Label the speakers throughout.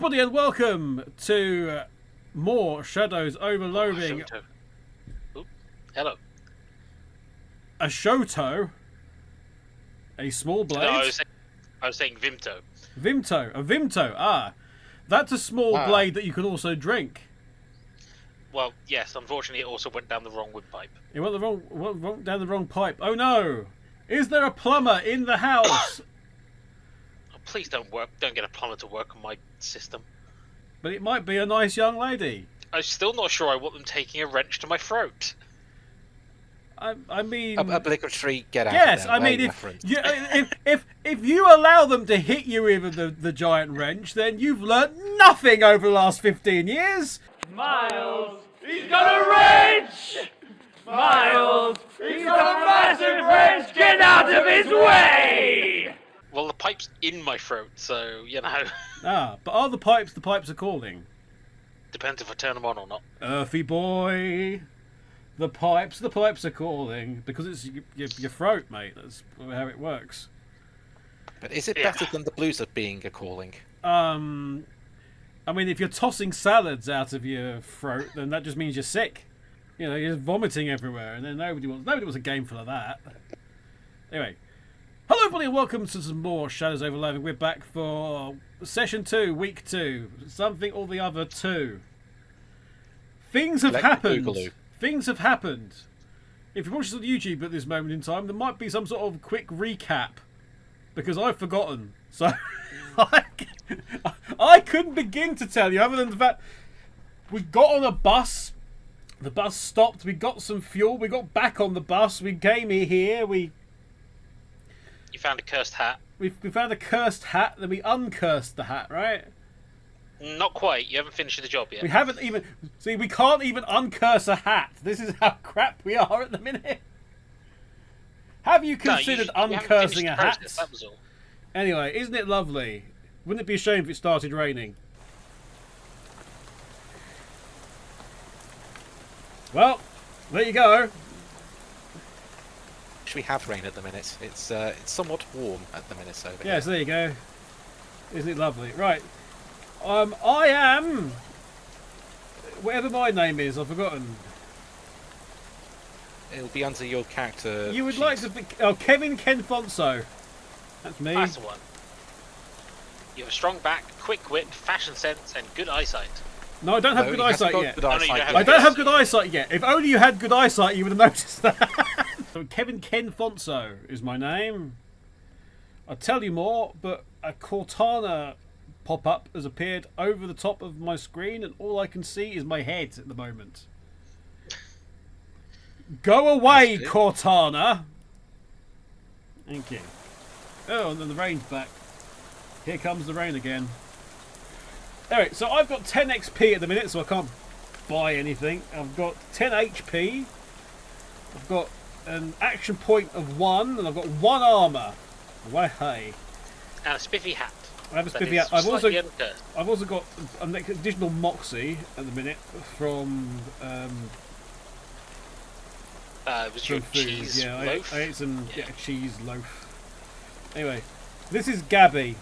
Speaker 1: everybody, and welcome to more Shadows Over Loathing.
Speaker 2: Hello.
Speaker 1: A Shoto, a small blade.
Speaker 2: No, I was saying vimto.
Speaker 1: Vimto, a vimto. Ah, that's a small blade that you can also drink.
Speaker 2: Well, yes. Unfortunately, it also went down the wrong windpipe.
Speaker 1: It went down the wrong pipe. Oh no! Is there a plumber in the house?
Speaker 2: Oh, please don't get a plumber to work on my system.
Speaker 1: But it might be a nice young lady.
Speaker 2: I'm still not sure I want them taking a wrench to my throat.
Speaker 1: I mean,
Speaker 3: obligatory get out.
Speaker 1: Yes, I mean, if you allow them to hit you with the giant wrench, then you've learnt nothing over the last 15 years.
Speaker 4: Miles, he's got a wrench! Miles, he's got a massive wrench! Get out of his way!
Speaker 2: Well, the pipe's in my throat, so, you know.
Speaker 1: Ah, but are the pipes are calling?
Speaker 2: Depends if I turn them on or not.
Speaker 1: Earthy boy. The pipes are calling. Because it's your throat, mate. That's how it works.
Speaker 3: But is it better than the blues of being a calling?
Speaker 1: I mean, if you're tossing salads out of your throat, then that just means you're sick. You know, you're just vomiting everywhere, and then nobody wants a game full of that. Anyway, hello everybody, and welcome to some more Shadows Over Loathing. We're back for session 2, week 2, something or the other 2. Things have happened.
Speaker 3: Boogaloo.
Speaker 1: Things have happened. If you watch this on YouTube at this moment in time, there might be some sort of quick recap, because I've forgotten. So I couldn't begin to tell you, other than the fact we got on a bus. The bus stopped. We got some fuel. We got back on the bus. We came here. You
Speaker 2: found a cursed hat.
Speaker 1: We found a cursed hat. Then we uncursed the hat, right?
Speaker 2: Not quite. You haven't finished the job yet.
Speaker 1: We haven't even... See, we can't even uncurse a hat. This is how crap we are at the minute. Have you considered uncursing a hat?
Speaker 2: That was all.
Speaker 1: Anyway, isn't it lovely? Wouldn't it be a shame if it started raining? Well, there you go.
Speaker 3: We have rain at the minute. It's somewhat warm at the minute over here.
Speaker 1: Yes, there you go. Isn't it lovely? Right. I am... Whatever my name is, I've forgotten.
Speaker 3: It'll be under your character.
Speaker 1: You would
Speaker 3: sheet.
Speaker 1: like to be... Oh, Kevin Kenfonso. That's me.
Speaker 2: That's the one. You have a strong back, quick wit, fashion sense, and good eyesight.
Speaker 1: No, I don't have good eyesight yet.
Speaker 2: I
Speaker 1: don't have good eyesight yet. If only you had good eyesight, you would have noticed that. So Kevin Kenfonso is my name. I'll tell you more, but a Cortana pop-up has appeared over the top of my screen, and all I can see is my head at the moment. Go away, Cortana! Thank you. Oh, and then the rain's back. Here comes the rain again. Anyway, so I've got 10 XP at the minute, so I can't buy anything. I've got 10 HP. I've got an action point of 1, and I've got 1 armour. Why hey?
Speaker 2: And a spiffy hat.
Speaker 1: I have a spiffy hat. I've also got an additional moxie at the minute from
Speaker 2: it was your cheese loaf?
Speaker 1: I ate some cheese loaf. Anyway, this is Gabby.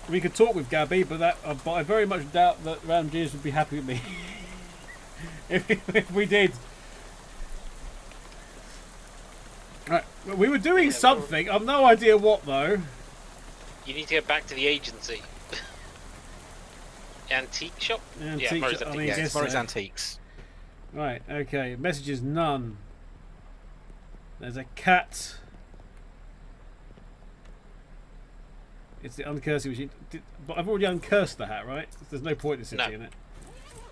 Speaker 1: We could talk with Gabby, but I very much doubt that Ramjeers would be happy with me if we did. Right, we were doing something. I've no idea what though.
Speaker 2: You need to go back to the agency. Antique shop?
Speaker 1: Antique shop. I mean,
Speaker 3: yes, Morris Antiques.
Speaker 1: Right, okay. Messages none. There's a cat. It's the uncursing machine. But I've already uncursed the hat, right? There's no point in sitting in it.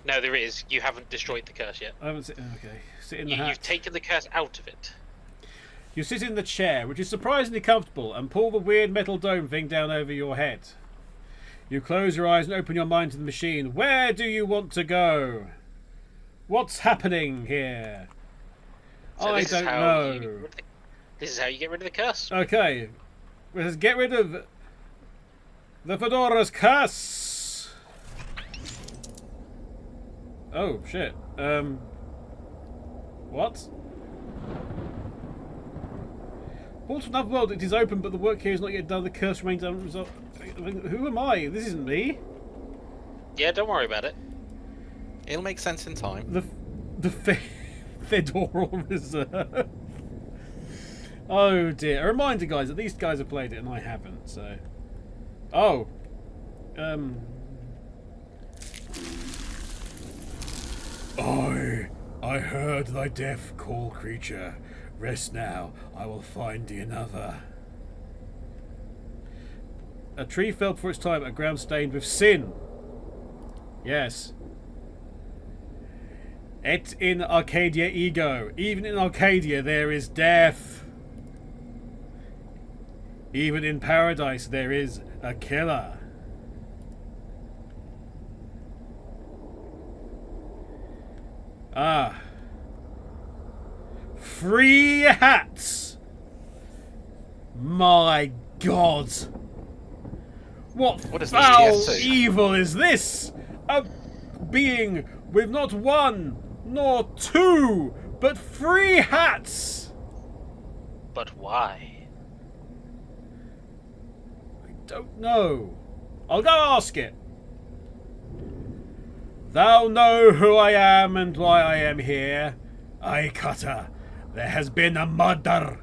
Speaker 2: No, there is. You haven't destroyed the curse yet.
Speaker 1: I haven't okay. Sit in the hat.
Speaker 2: You've taken the curse out of it.
Speaker 1: You sit in the chair, which is surprisingly comfortable, and pull the weird metal dome thing down over your head. You close your eyes and open your mind to the machine. Where do you want to go? What's happening here?
Speaker 2: So
Speaker 1: I don't know.
Speaker 2: This is how you get rid of the curse.
Speaker 1: Okay. Let's get rid of the Fedora's curse. Oh, shit. What? Portal to another world, it is open, but the work here is not yet done. The curse remains unresolved. Who am I? This isn't me.
Speaker 2: Yeah, don't worry about it.
Speaker 3: It'll make sense in time.
Speaker 1: The Fedoral Reserve. Oh dear. A reminder, guys, that these guys have played it and I haven't, so... Oh. I heard thy deaf call, creature. Rest now, I will find thee another. A tree fell before its time, a ground stained with sin. Yes. Et in Arcadia ego. Even in Arcadia there is death. Even in paradise there is a killer. Ah. Free hats. My God. What
Speaker 3: is this,
Speaker 1: foul
Speaker 3: TS2?
Speaker 1: evil is this? A being with not one, nor two, but 3 hats.
Speaker 2: But why?
Speaker 1: I don't know. I'll go ask it. Thou know who I am and why I am here. Aye, Cutter, there has been a murder.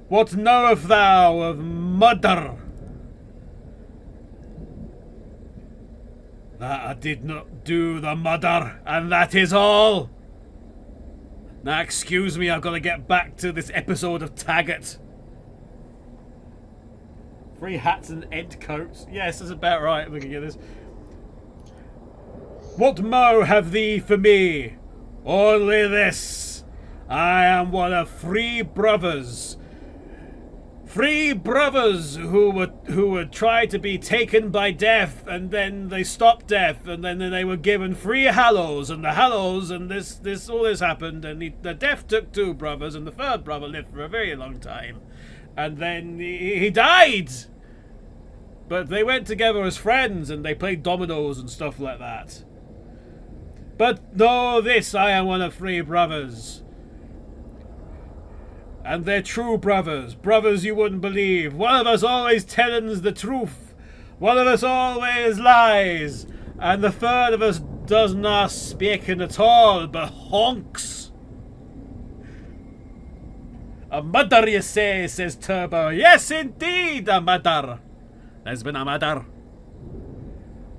Speaker 1: What knowest thou of murder? That I did not do the murder, and that is all. Now excuse me, I've got to get back to this episode of Taggart. 3 hats and ENT coats. Yes, that's about right, looking at this. What mo have thee for me? Only this. I am one of 3 brothers. 3 brothers who would try to be taken by death, and then they stopped death, and then they were given 3 hallows, and the hallows, and all this happened, and the death took 2 brothers, and the 3rd brother lived for a very long time, and then he died. But they went together as friends, and they played dominoes and stuff like that. But know this, I am one of 3 brothers. And they're true brothers. Brothers you wouldn't believe. One of us always tells the truth. One of us always lies. And the 3rd of us does not speaking at all, but honks. A murder, you say, says Turbo. Yes, indeed, a murder. There's been a murder.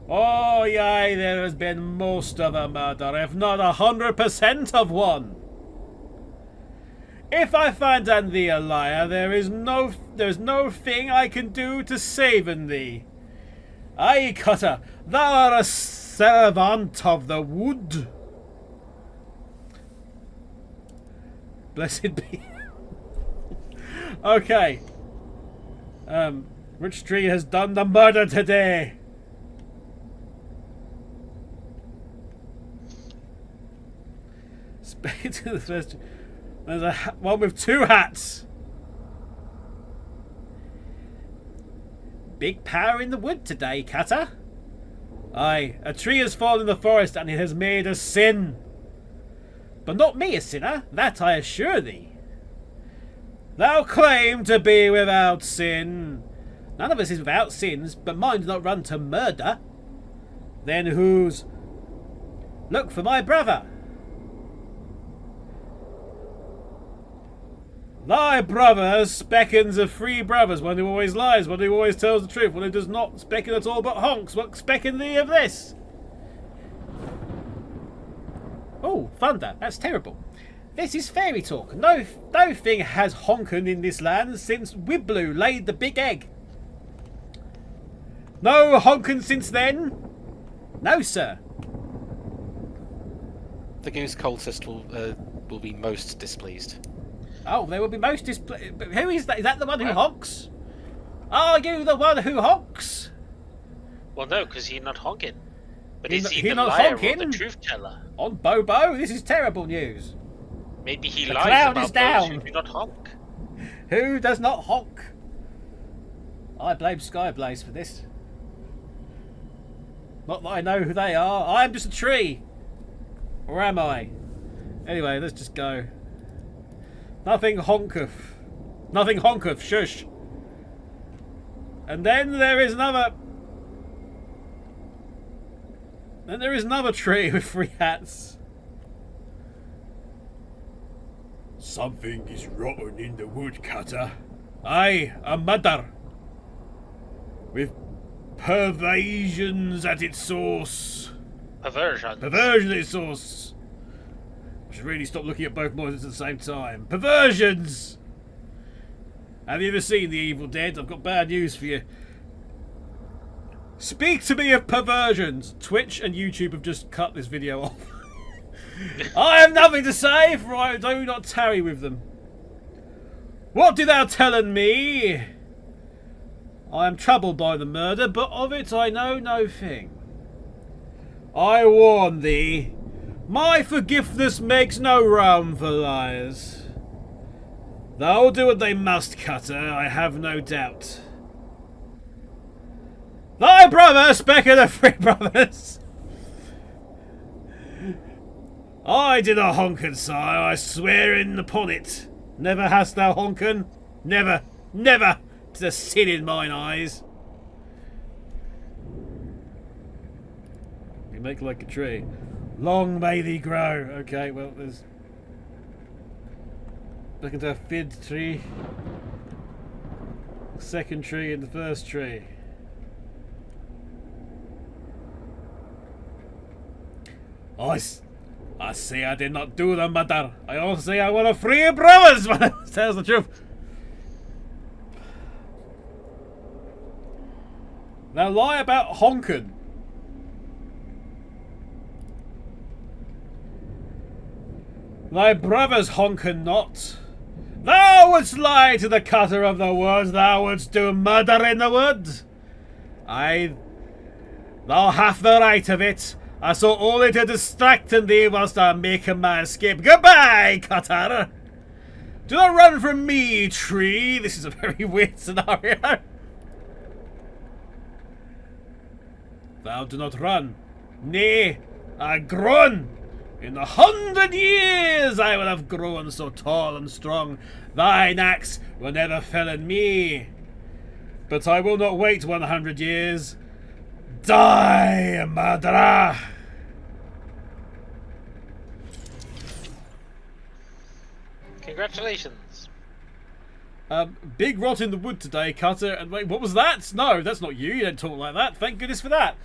Speaker 1: Oh, yea, there has been most of a murder, if not 100% of one. If I find an thee a liar, there's no thing I can do to save thee. Aye, Cutter, thou art a servant of the wood. Blessed be. Okay. Which tree has done the murder today? Spade to the first. There's a one with 2 hats. Big power in the wood today, Cutter. Aye, a tree has fallen in the forest and it has made a sin. But not me a sinner, that I assure thee. Thou claim to be without sin. None of us is without sins, but mine do not run to murder. Then whose? Look for my brother. Thy brother speckens of 3 brothers, one who always lies, one who always tells the truth, one who does not specken at all but honks. What specken thee of this? Oh, thunder, that's terrible. This is fairy talk. No thing has honken in this land since Wibloo laid the big egg. No honken since then? No, sir.
Speaker 3: The goose cultist will be most displeased.
Speaker 1: Oh, they will be most displeased. But who is that? Is that the one who honks? Are you the one who honks?
Speaker 2: Well, no, because he's not honking. But
Speaker 1: He's
Speaker 2: is he
Speaker 1: he
Speaker 2: the
Speaker 1: not
Speaker 2: liar
Speaker 1: honking?
Speaker 2: or the truth teller?
Speaker 1: On Bobo? This is terrible news.
Speaker 2: Maybe he
Speaker 1: The
Speaker 2: lies
Speaker 1: cloud
Speaker 2: about
Speaker 1: is down.
Speaker 2: those who do not honk.
Speaker 1: Who does not honk? I blame Skyblaze for this. Not that I know who they are. I am just a tree. Or am I? Anyway, let's just go. Nothing honketh. Nothing honketh. Shush. And then there is another... Then there is another tree with 3 hats. Something is rotten in the woodcutter. Aye, a mother. With pervasions at its source.
Speaker 2: Perversion.
Speaker 1: Perversion at its source. I should really stop looking at both monitors at the same time. Perversions! Have you ever seen The Evil Dead? I've got bad news for you. Speak to me of perversions. Twitch and YouTube have just cut this video off. I have nothing to say, for I do not tarry with them. What do thou tellin me? I am troubled by the murder, but of it I know no thing. I warn thee, my forgiveness makes no room for liars. They'll do what they must, Cutter, I have no doubt. Thy brother, Speck of the Three Brothers. I did a honken, sire, I swear in upon it. Never hast thou honken? Never, never! 'Tis a sin in mine eyes. You make like a tree. Long may thee grow. Okay, well, there's... Look into a fid tree. Second tree and the first tree. I say I did not do the matter. I also say I want to free brothers. Tells the truth. Now lie about honkin'. Thy brothers honkin' not. Thou wouldst lie to the cutter of the woods. Thou wouldst do murder in the wood. Aye, thou hast the right of it. I saw only to distracting thee whilst I make a man escape. Goodbye, cutter. Do not run from me, tree. This is a very weird scenario. Thou do not run. Nay, I groan. In 100 years I will have grown so tall and strong. Thine axe will never fell in me. But I will not wait 100 years. Die, murderer!
Speaker 2: Congratulations.
Speaker 1: Big rot in the wood today, Cutter. And wait, what was that? No, that's not you. You don't talk like that. Thank goodness for that.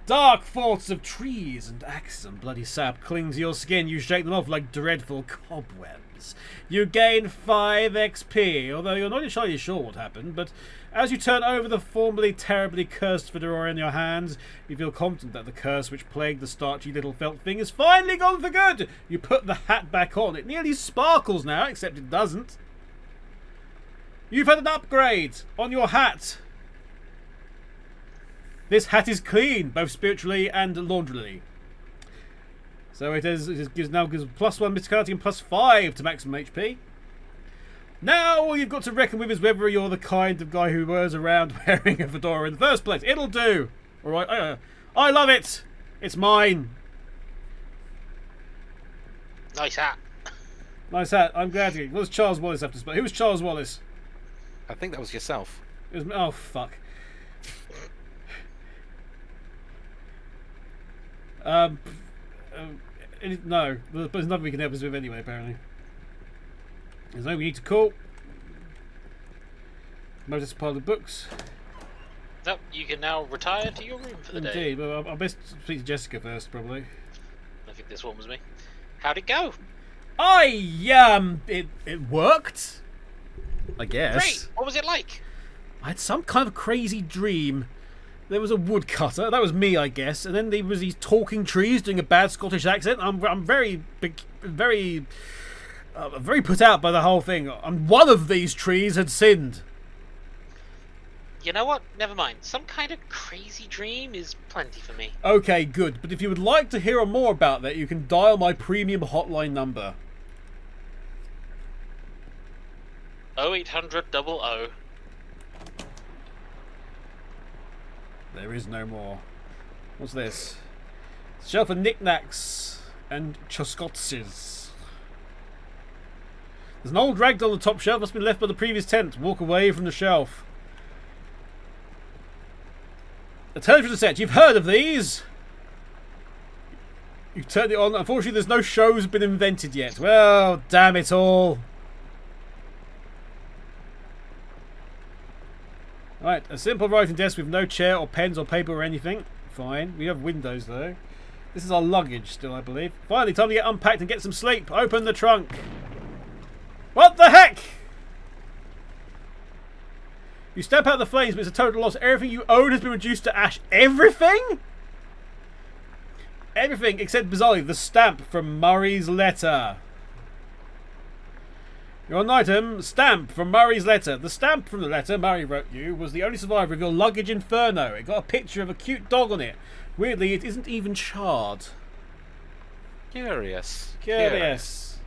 Speaker 1: Dark thoughts of trees and axes and bloody sap cling to your skin. You shake them off like dreadful cobwebs. You gain 5 XP, although you're not entirely sure what happened, but as you turn over the formerly terribly cursed fedora in your hands, you feel confident that the curse which plagued the starchy little felt thing is finally gone for good. You put the hat back on. It nearly sparkles now, except it doesn't. You've had an upgrade on your hat. This hat is clean, both spiritually and laundrily. So it now gives +1 mysticality and +5 to maximum HP. Now all you've got to reckon with is whether you're the kind of guy who wears around wearing a fedora in the first place. It'll do. Alright, I love it. It's mine.
Speaker 2: Nice hat.
Speaker 1: Nice hat. I'm glad to. What does Charles Wallace have to say? Who was Charles Wallace?
Speaker 3: I think that was yourself.
Speaker 1: It was, oh, fuck. No, there's nothing we can help us with anyway, apparently. There's no we need to call. Notice a pile of books.
Speaker 2: Nope, you can now retire to your room for the day.
Speaker 1: Indeed, well, I'll best speak to Jessica first, probably.
Speaker 2: I think this one was me. How'd it go?
Speaker 1: It worked. I guess.
Speaker 2: Great! What was it like?
Speaker 1: I had some kind of crazy dream. There was a woodcutter. That was me, I guess. And then there was these talking trees doing a bad Scottish accent. I'm very put out by the whole thing. And one of these trees had sinned.
Speaker 2: You know what? Never mind. Some kind of crazy dream is plenty for me.
Speaker 1: Okay, good. But if you would like to hear more about that, you can dial my premium hotline number.
Speaker 2: 0800 00.
Speaker 1: There is no more. What's this? Shelf of knickknacks and choskotses. There's an old ragdoll on the top shelf. Must have been left by the previous tent. Walk away from the shelf. A television set. You've heard of these. You've turned it on. Unfortunately, there's no shows been invented yet. Well, damn it all. Right, a simple writing desk with no chair or pens or paper or anything. Fine. We have windows, though. This is our luggage still, I believe. Finally, time to get unpacked and get some sleep. Open the trunk. What the heck? You stamp out the flames, but it's a total loss. Everything you own has been reduced to ash. Everything? Everything except, bizarrely, the stamp from Murray's letter. Your one item, stamp from Murray's letter. The stamp from the letter Murray wrote you was the only survivor of your luggage inferno. It got a picture of a cute dog on it. Weirdly, it isn't even charred.
Speaker 3: Curious.
Speaker 1: Curious.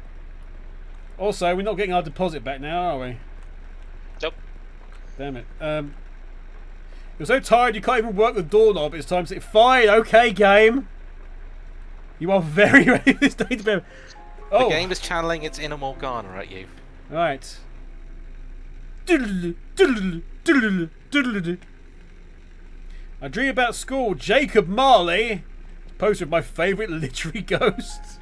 Speaker 1: Also, we're not getting our deposit back now, are we?
Speaker 2: Nope.
Speaker 1: Damn it. You're so tired you can't even work the doorknob. It's time to say, fine, okay, game. You are very ready this day to be. Oh.
Speaker 3: The game is channeling its inner Morgana at you.
Speaker 1: Right. I dream about school. Jacob Marley. Poster of my favourite literary ghosts.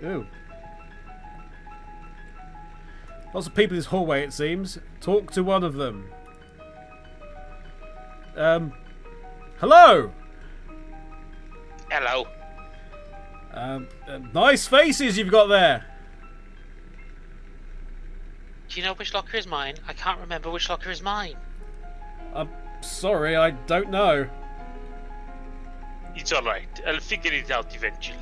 Speaker 1: Ooh. Lots of people in this hallway, it seems. Talk to one of them. Hello.
Speaker 2: Hello.
Speaker 1: Nice faces you've got there.
Speaker 2: Do you know which locker is mine? I can't remember which locker is mine.
Speaker 1: I'm sorry, I don't know.
Speaker 4: It's alright. I'll figure it out eventually.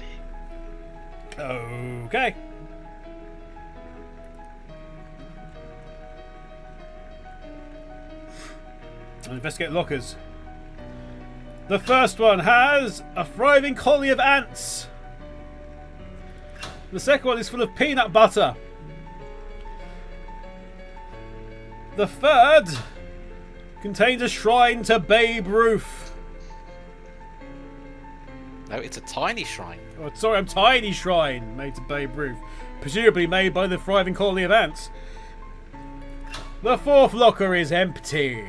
Speaker 1: Okay. I'll investigate lockers. The first one has a thriving colony of ants. The second one is full of peanut butter. The third contains a shrine to Babe Ruth.
Speaker 3: No, it's a tiny shrine.
Speaker 1: Oh, sorry, a tiny shrine made to Babe Ruth. Presumably made by the thriving colony of ants. The fourth locker is empty.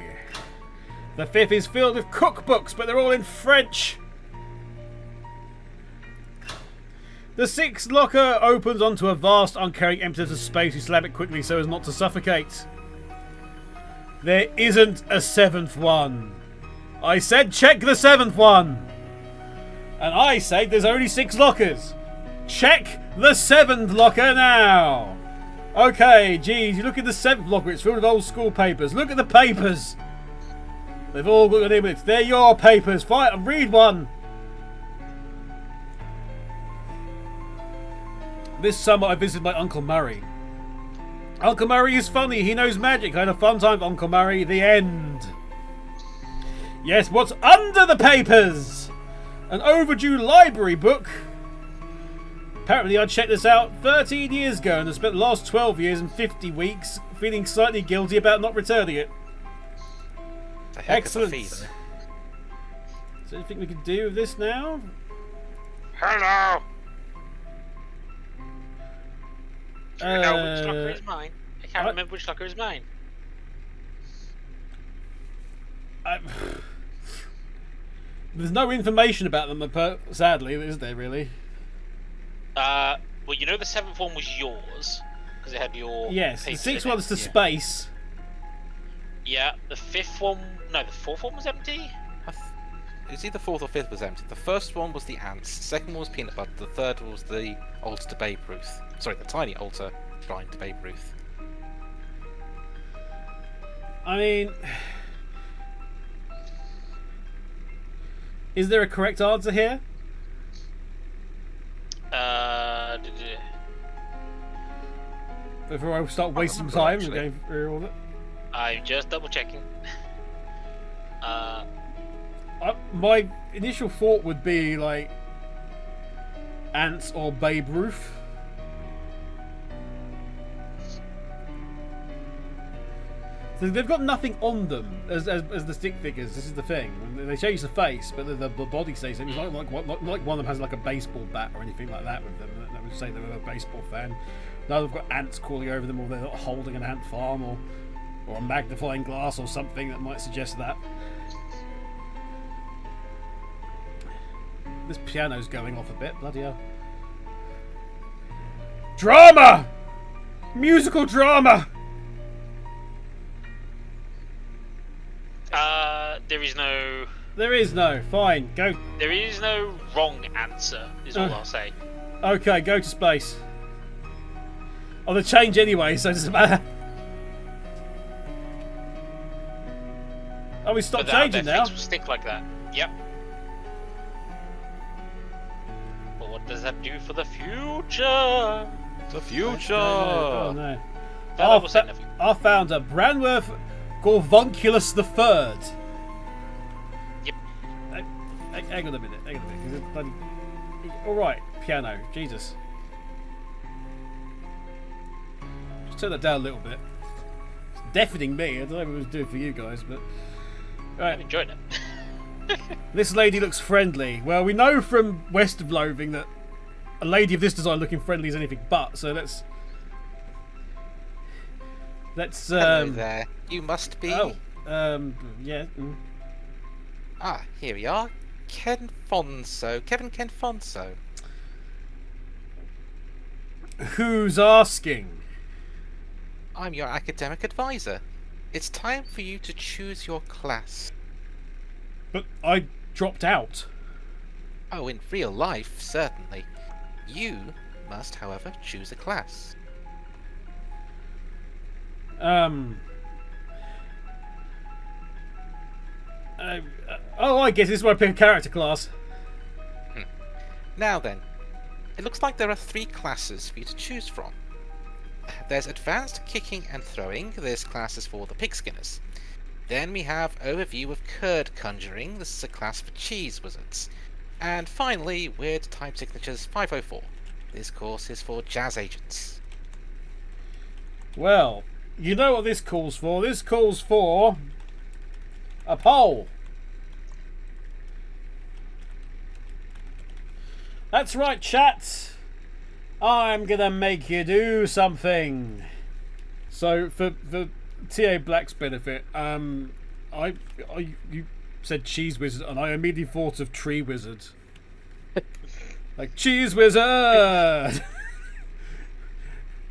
Speaker 1: The fifth is filled with cookbooks, but they're all in French. The sixth locker opens onto a vast, uncaring emptiness of space. You slam it quickly so as not to suffocate. There isn't a seventh one. I said check the seventh one. And I say there's only 6 lockers. Check the 7th locker now. Okay, geez, you look at the 7th locker. It's filled with old school papers. Look at the papers. They've all got your name on it. They're your papers. Fine, read one. This summer I visited my Uncle Murray. Uncle Murray is funny. He knows magic. I had a fun time with Uncle Murray. The end. Yes, what's under the papers? An overdue library book. Apparently I checked this out 13 years ago and I spent the last 12 years and 50 weeks feeling slightly guilty about not returning it. Excellent. Is there anything we can do with this now?
Speaker 2: Hello. Do you know which locker is mine? I can't remember which locker is mine.
Speaker 1: There's no information about them, sadly, is there really?
Speaker 2: Well, you know the 7th one was yours because it had your.
Speaker 1: Yes, the 6th one's to space.
Speaker 2: Yeah, the 5th one. No, the 4th one was empty.
Speaker 3: It's either 4th or 5th was empty. The first one was the ants. The second one was peanut butter. The third was the altar to Babe Ruth. Sorry, the tiny altar shrine to Babe Ruth.
Speaker 1: I mean, is there a correct answer here? Before I start wasting time and going through all of it.
Speaker 2: I'm just double checking.
Speaker 1: My initial thought would be like ants or Babe Ruth. So they've got nothing on them as the stick figures. This is the thing. They change the face, but the body stays. It's not like one of them has like a baseball bat or anything like that with them. That would say they were a baseball fan. Now they've got ants crawling over them, or they're not holding an ant farm, or a magnifying glass, or something that might suggest that. This piano's going off a bit. Bloody hell! Drama, musical drama.
Speaker 2: There is no.
Speaker 1: Fine, go.
Speaker 2: There is no wrong answer. Is all I'll say.
Speaker 1: Okay, go to space. Oh, they change anyway, so it doesn't matter. Oh, we stopped changing now.
Speaker 2: Things will stick like that. Yep. But what does that do for the future?
Speaker 3: The future!
Speaker 1: Oh no.
Speaker 2: That will say nothing.
Speaker 1: Our founder, Branworth Gorvonculus III.
Speaker 2: Yep.
Speaker 1: Hang on a minute. 'Cause it's bloody... Alright, piano. Jesus. Just turn that down a little bit. It's deafening me. I don't know what it was doing for you guys, but...
Speaker 2: I
Speaker 1: Right.
Speaker 2: enjoyed it.
Speaker 1: This lady looks friendly. Well, we know from West of Loathing that a lady of this design looking friendly is anything but, so let's...
Speaker 3: Hello there. You must be...
Speaker 1: yeah.
Speaker 3: Ah, here we are. Kevin Kenfonso.
Speaker 1: Who's asking?
Speaker 3: I'm your academic advisor. It's time for you to choose your class.
Speaker 1: But I dropped out.
Speaker 3: Oh, in real life, certainly. You must, however, choose a class.
Speaker 1: I guess this is where I pick a character class.
Speaker 3: Now then, it looks like there are 3 classes for you to choose from. There's Advanced Kicking and Throwing. This class is for the Pigskinners. Then we have Overview of Curd Conjuring. This is a class for Cheese Wizards. And finally, Weird Type Signatures 504. This course is for Jazz Agents.
Speaker 1: Well, you know what this calls for. This calls for a poll. That's right, chat. I'm gonna make you do something. So for T.A. Black's benefit, you said Cheese Wizard, and I immediately thought of Tree Wizard. Like Cheese Wizard,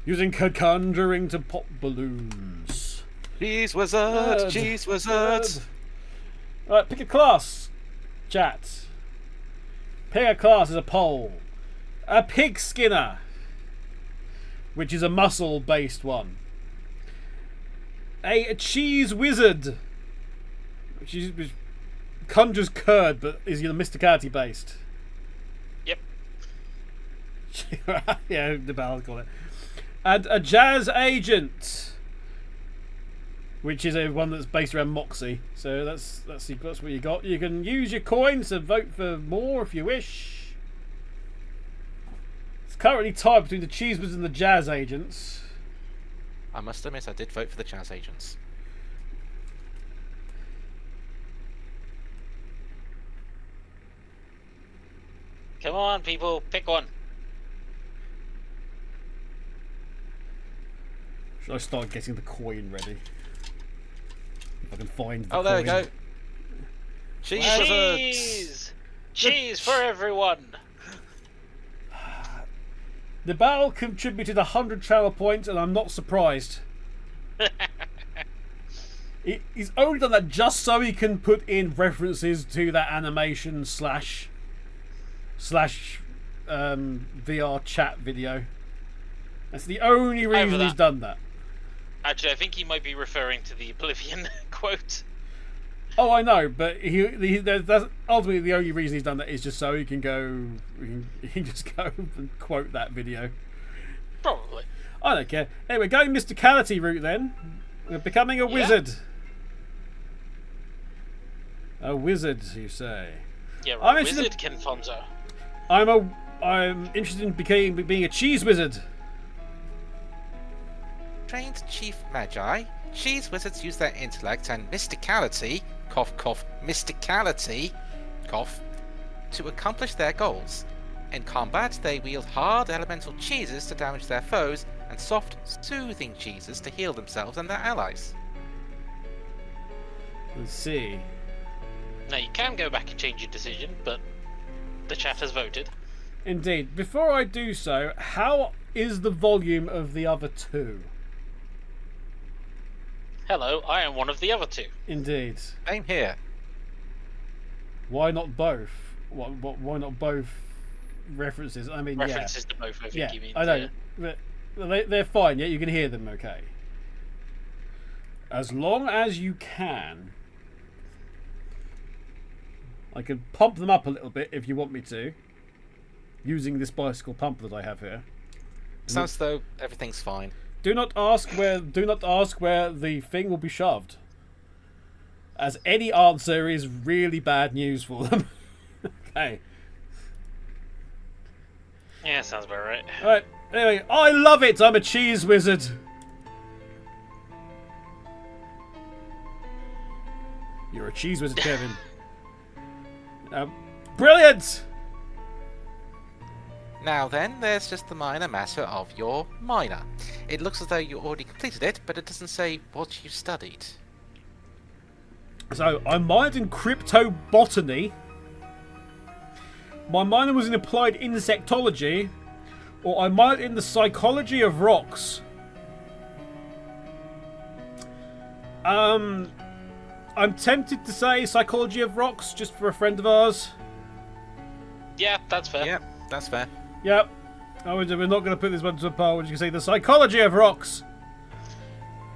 Speaker 1: using conjuring to pop balloons.
Speaker 3: Cheese Wizard, Cheese Wizard.
Speaker 1: Right, pick a class, chat. Pick a class as a poll. A pig skinner, which is a muscle-based one. A cheese wizard, which conjures curd, but is mysticality based.
Speaker 2: Yep.
Speaker 1: Yeah, the ballad call it. And a jazz agent, which is a one that's based around Moxie. So that's what you got. You can use your coins to vote for more if you wish. It's currently tied between the Cheese Wizards and the Jazz Agents.
Speaker 3: I must admit, I did vote for the Jazz Agents.
Speaker 2: Come on, people, pick one.
Speaker 1: Should I start getting the coin ready? If I can find the
Speaker 3: Oh, there we
Speaker 1: coin.
Speaker 3: go. Cheese Wizards!
Speaker 2: Cheese! Cheese for everyone!
Speaker 1: The battle contributed 100 travel points, and I'm not surprised. He's only done that just so he can put in references to that animation slash VR chat video. That's the only reason he's done that.
Speaker 2: Actually, I think he might be referring to the Oblivion quote.
Speaker 1: Oh, I know, but that's ultimately the only reason he's done that is just so he can go. He can just go and quote that video.
Speaker 2: Probably.
Speaker 1: I don't care. Anyway, going mysticality route then. We're becoming a wizard. A wizard, you say?
Speaker 2: Yeah,
Speaker 1: I'm
Speaker 2: right.
Speaker 1: interested
Speaker 2: Wizard Kenfonso.
Speaker 1: I'm interested in being a cheese wizard.
Speaker 3: Trained Chief Magi, Cheese Wizards use their intellect and mysticality, cough cough, mysticality, cough, to accomplish their goals. In combat, they wield hard elemental cheeses to damage their foes and soft, soothing cheeses to heal themselves and their allies.
Speaker 1: Let's see.
Speaker 2: Now, you can go back and change your decision, but the chat has voted.
Speaker 1: Indeed. Before I do so, how is the volume of the other two?
Speaker 2: Hello, I am one of the other two.
Speaker 1: Indeed.
Speaker 3: Same here.
Speaker 1: Why not both? Why not both references? I mean,
Speaker 2: References to both, I think you mean.
Speaker 1: I know. But they're fine, yeah? You can hear them okay. As long as you can. I can pump them up a little bit if you want me to. Using this bicycle pump that I have here.
Speaker 3: Sounds as though everything's fine.
Speaker 1: Do not ask where the thing will be shoved. As any answer is really bad news for them. Okay.
Speaker 2: Yeah, sounds about right.
Speaker 1: Alright, anyway, I love it! I'm a cheese wizard! You're a cheese wizard, Kevin. Brilliant!
Speaker 3: Now then, there's just the minor matter of your minor. It looks as though you already completed it, but it doesn't say what you studied.
Speaker 1: So, I minored in cryptobotany. My minor was in applied insectology. Or I minored in the psychology of rocks. I'm tempted to say psychology of rocks, just for a friend of ours.
Speaker 2: Yeah, that's fair.
Speaker 3: Yeah, that's fair.
Speaker 1: Yep. We're not going to put this one to a poll. You can say the psychology of rocks.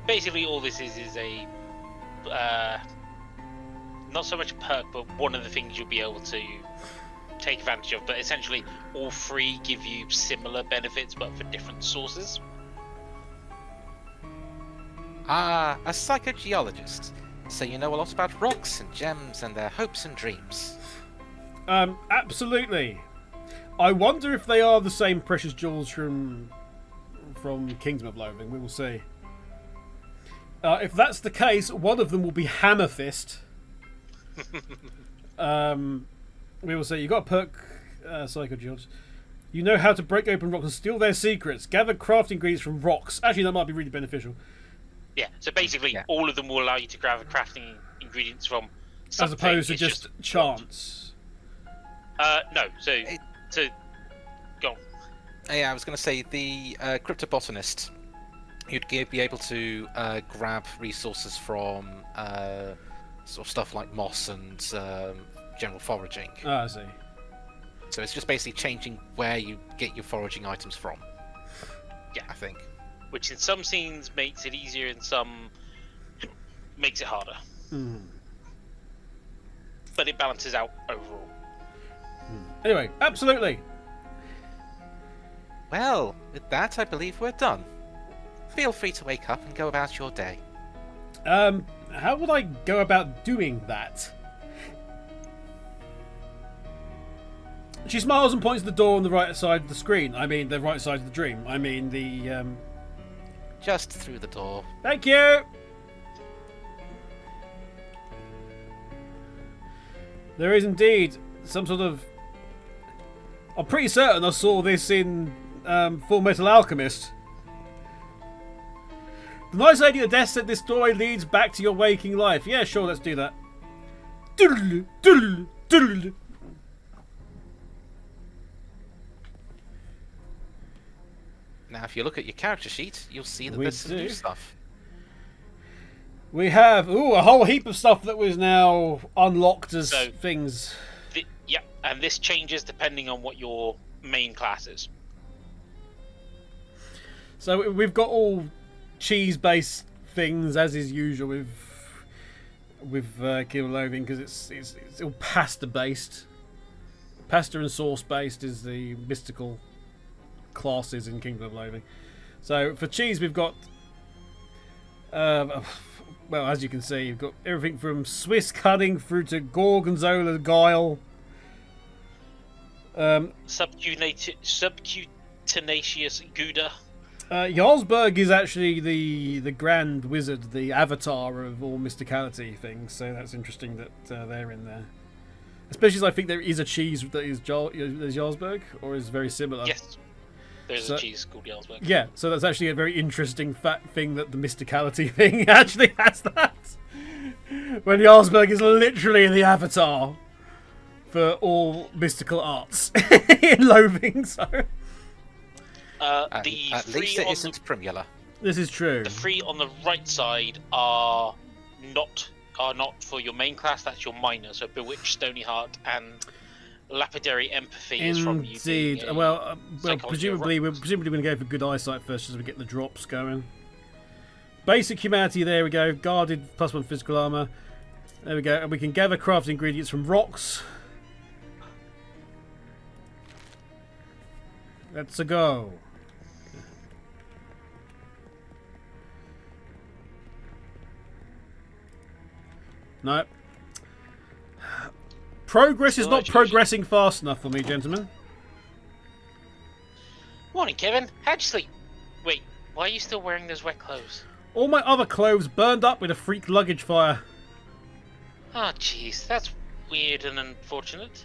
Speaker 2: Basically, all this is a not so much a perk, but one of the things you'll be able to take advantage of. But essentially, all three give you similar benefits, but for different sources.
Speaker 3: Ah, a psychogeologist. So you know a lot about rocks and gems and their hopes and dreams.
Speaker 1: Absolutely. I wonder if they are the same precious jewels from Kingdom of Loathing. We will see. If that's the case, one of them will be Hammer Fist. We will see. You got a perk, Psychogeologist. You know how to break open rocks and steal their secrets. Gather crafting ingredients from rocks. Actually, that might be really beneficial.
Speaker 2: Yeah, so basically, all of them will allow you to grab crafting ingredients from something.
Speaker 1: As opposed to just chance.
Speaker 2: No, so go on.
Speaker 3: Yeah, I was going to say the cryptobotanist. You'd be able to grab resources from sort of stuff like moss and general foraging.
Speaker 1: Ah, I see.
Speaker 3: So it's just basically changing where you get your foraging items from.
Speaker 2: Yeah,
Speaker 3: I think.
Speaker 2: Which in some scenes makes it easier, and some makes it harder. But it balances out overall.
Speaker 1: Anyway, absolutely.
Speaker 3: Well, with that, I believe we're done. Feel free to wake up and go about your day.
Speaker 1: How would I go about doing that? She smiles and points to the door on the right side of the screen. I mean, the right side of the dream. I mean, the,
Speaker 3: Just through the door.
Speaker 1: Thank you! There is indeed some sort of... I'm pretty certain I saw this in Full Metal Alchemist. The nice lady at the desk said this story leads back to your waking life. Yeah, sure, let's do that. Doodle, doodle, doodle.
Speaker 3: Now, if you look at your character sheet, you'll see that there's some new stuff.
Speaker 1: We have a whole heap of stuff that was now unlocked as things.
Speaker 2: Yeah, and this changes depending on what your main class is.
Speaker 1: So we've got all cheese-based things, as is usual with Kingdom of Loathing, because it's all pasta-based. Pasta and sauce-based is the mystical classes in Kingdom of Loathing. So for cheese, we've got, well, as you can see, you've got everything from Swiss cunning through to Gorgonzola guile.
Speaker 2: Subcutaneous Gouda.
Speaker 1: Jarlsberg is actually the grand wizard, the avatar of all mysticality things, so that's interesting that they're in there. Especially as I think there is a cheese that is Jarlsberg, or is very similar.
Speaker 2: Yes. There's a cheese called Jarlsberg.
Speaker 1: Yeah, so that's actually a very interesting fact thing that the mysticality thing actually has that. When Jarlsberg is literally the avatar for all mystical arts in Loathing, so...
Speaker 3: At least it isn't Primula.
Speaker 1: This is true.
Speaker 2: The three on the right side are not for your main class. That's your minor. So Bewitched, Stony Heart, and Lapidary Empathy is from you.
Speaker 1: Indeed. Well, presumably we're going to go for good eyesight first as we get the drops going. Basic humanity. There we go. Guarded +1 physical armor. There we go. And we can gather craft ingredients from rocks. Let's go. No. Progress is not progressing fast enough for me, gentlemen.
Speaker 2: Morning, Kevin. How'd you sleep? Wait, why are you still wearing those wet clothes?
Speaker 1: All my other clothes burned up with a freak luggage fire.
Speaker 2: Oh, jeez, that's weird and unfortunate.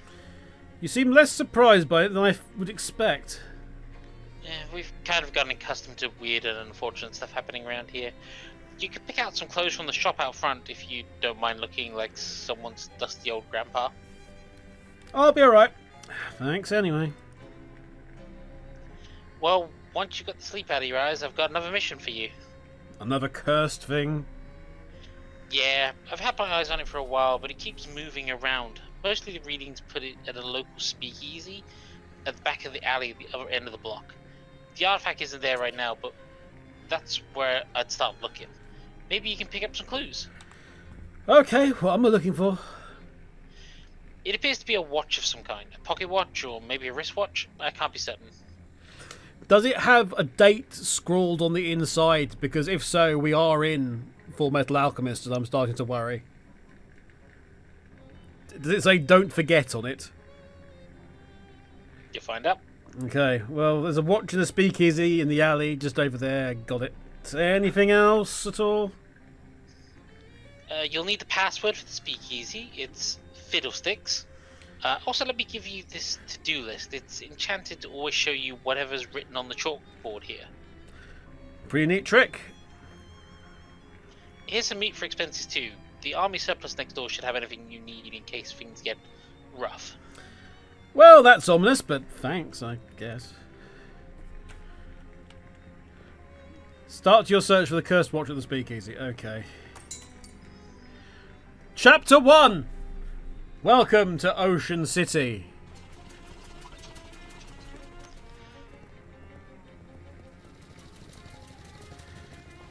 Speaker 1: You seem less surprised by it than I would expect.
Speaker 2: Yeah, we've kind of gotten accustomed to weird and unfortunate stuff happening around here. You could pick out some clothes from the shop out front if you don't mind looking like someone's dusty old grandpa.
Speaker 1: I'll be alright. Thanks anyway.
Speaker 2: Well, once you got the sleep out of your eyes, I've got another mission for you.
Speaker 1: Another cursed thing.
Speaker 2: Yeah, I've had my eyes on it for a while, but it keeps moving around. Mostly the readings put it at a local speakeasy at the back of the alley at the other end of the block. The artifact isn't there right now, but that's where I'd start looking. Maybe you can pick up some clues.
Speaker 1: Okay, what am I looking for?
Speaker 2: It appears to be a watch of some kind. A pocket watch, or maybe a wristwatch? I can't be certain.
Speaker 1: Does it have a date scrawled on the inside? Because if so, we are in Full Metal Alchemist, and I'm starting to worry. Does it say "Don't forget" on it?
Speaker 2: You'll find out.
Speaker 1: Okay, well, there's a watch in the speakeasy in the alley just over there. Got it. Anything else at all?
Speaker 2: You'll need the password for the speakeasy. It's Fiddlesticks. Also, let me give you this to-do list. It's enchanted to always show you whatever's written on the chalkboard here.
Speaker 1: Pretty neat trick.
Speaker 2: Here's some meat for expenses too. The army surplus next door should have everything you need in case things get rough.
Speaker 1: Well, that's ominous, but thanks, I guess. Start your search for the cursed watch at the speakeasy. Okay. Chapter 1! Welcome to Ocean City.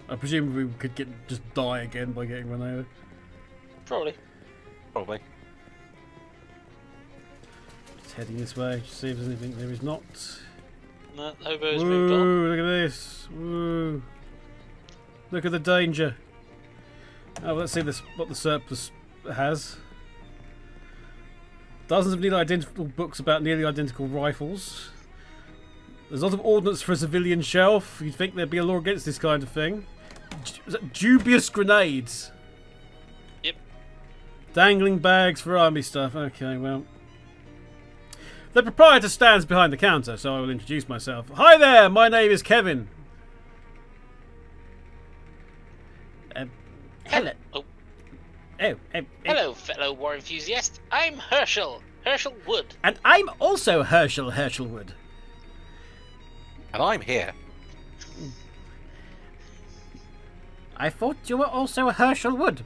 Speaker 1: I presume we could just die again by getting run over.
Speaker 2: Probably.
Speaker 1: Just heading this way, just see if there's anything. There is not.
Speaker 2: No, Hobo's moved on.
Speaker 1: Look at this. Woo. Look at the danger. Oh, let's see what the surplus has. Dozens of nearly identical books about nearly identical rifles. There's a lot of ordnance for a civilian shelf. You'd think there'd be a law against this kind of thing. Was that dubious grenades?
Speaker 2: Yep.
Speaker 1: Dangling bags for army stuff. Okay, well. The proprietor stands behind the counter, so I will introduce myself. Hi there, my name is Kevin. Hello.
Speaker 2: Hello, fellow war enthusiast. I'm Herschel Wood.
Speaker 1: And I'm also Herschel Wood.
Speaker 3: And I'm here.
Speaker 1: I thought you were also Herschel Wood.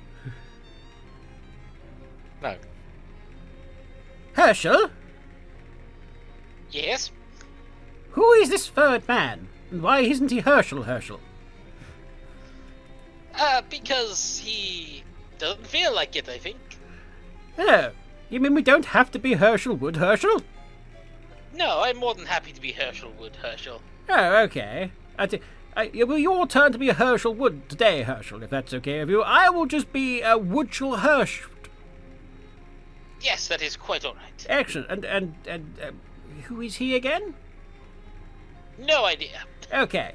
Speaker 3: No.
Speaker 1: Herschel?
Speaker 2: Yes?
Speaker 1: Who is this third man? And why isn't he Herschel?
Speaker 2: Because he doesn't feel like it, I think.
Speaker 1: Oh, you mean we don't have to be Herschel Wood, Herschel?
Speaker 2: No, I'm more than happy to be Herschel Wood, Herschel.
Speaker 1: Oh, okay. Well, your turn to be Herschel Wood today, Herschel, if that's okay with you. I will just be Woodshel Hirsch.
Speaker 2: Yes, that is quite all right.
Speaker 1: Excellent. And who is he again?
Speaker 2: No idea.
Speaker 1: Okay.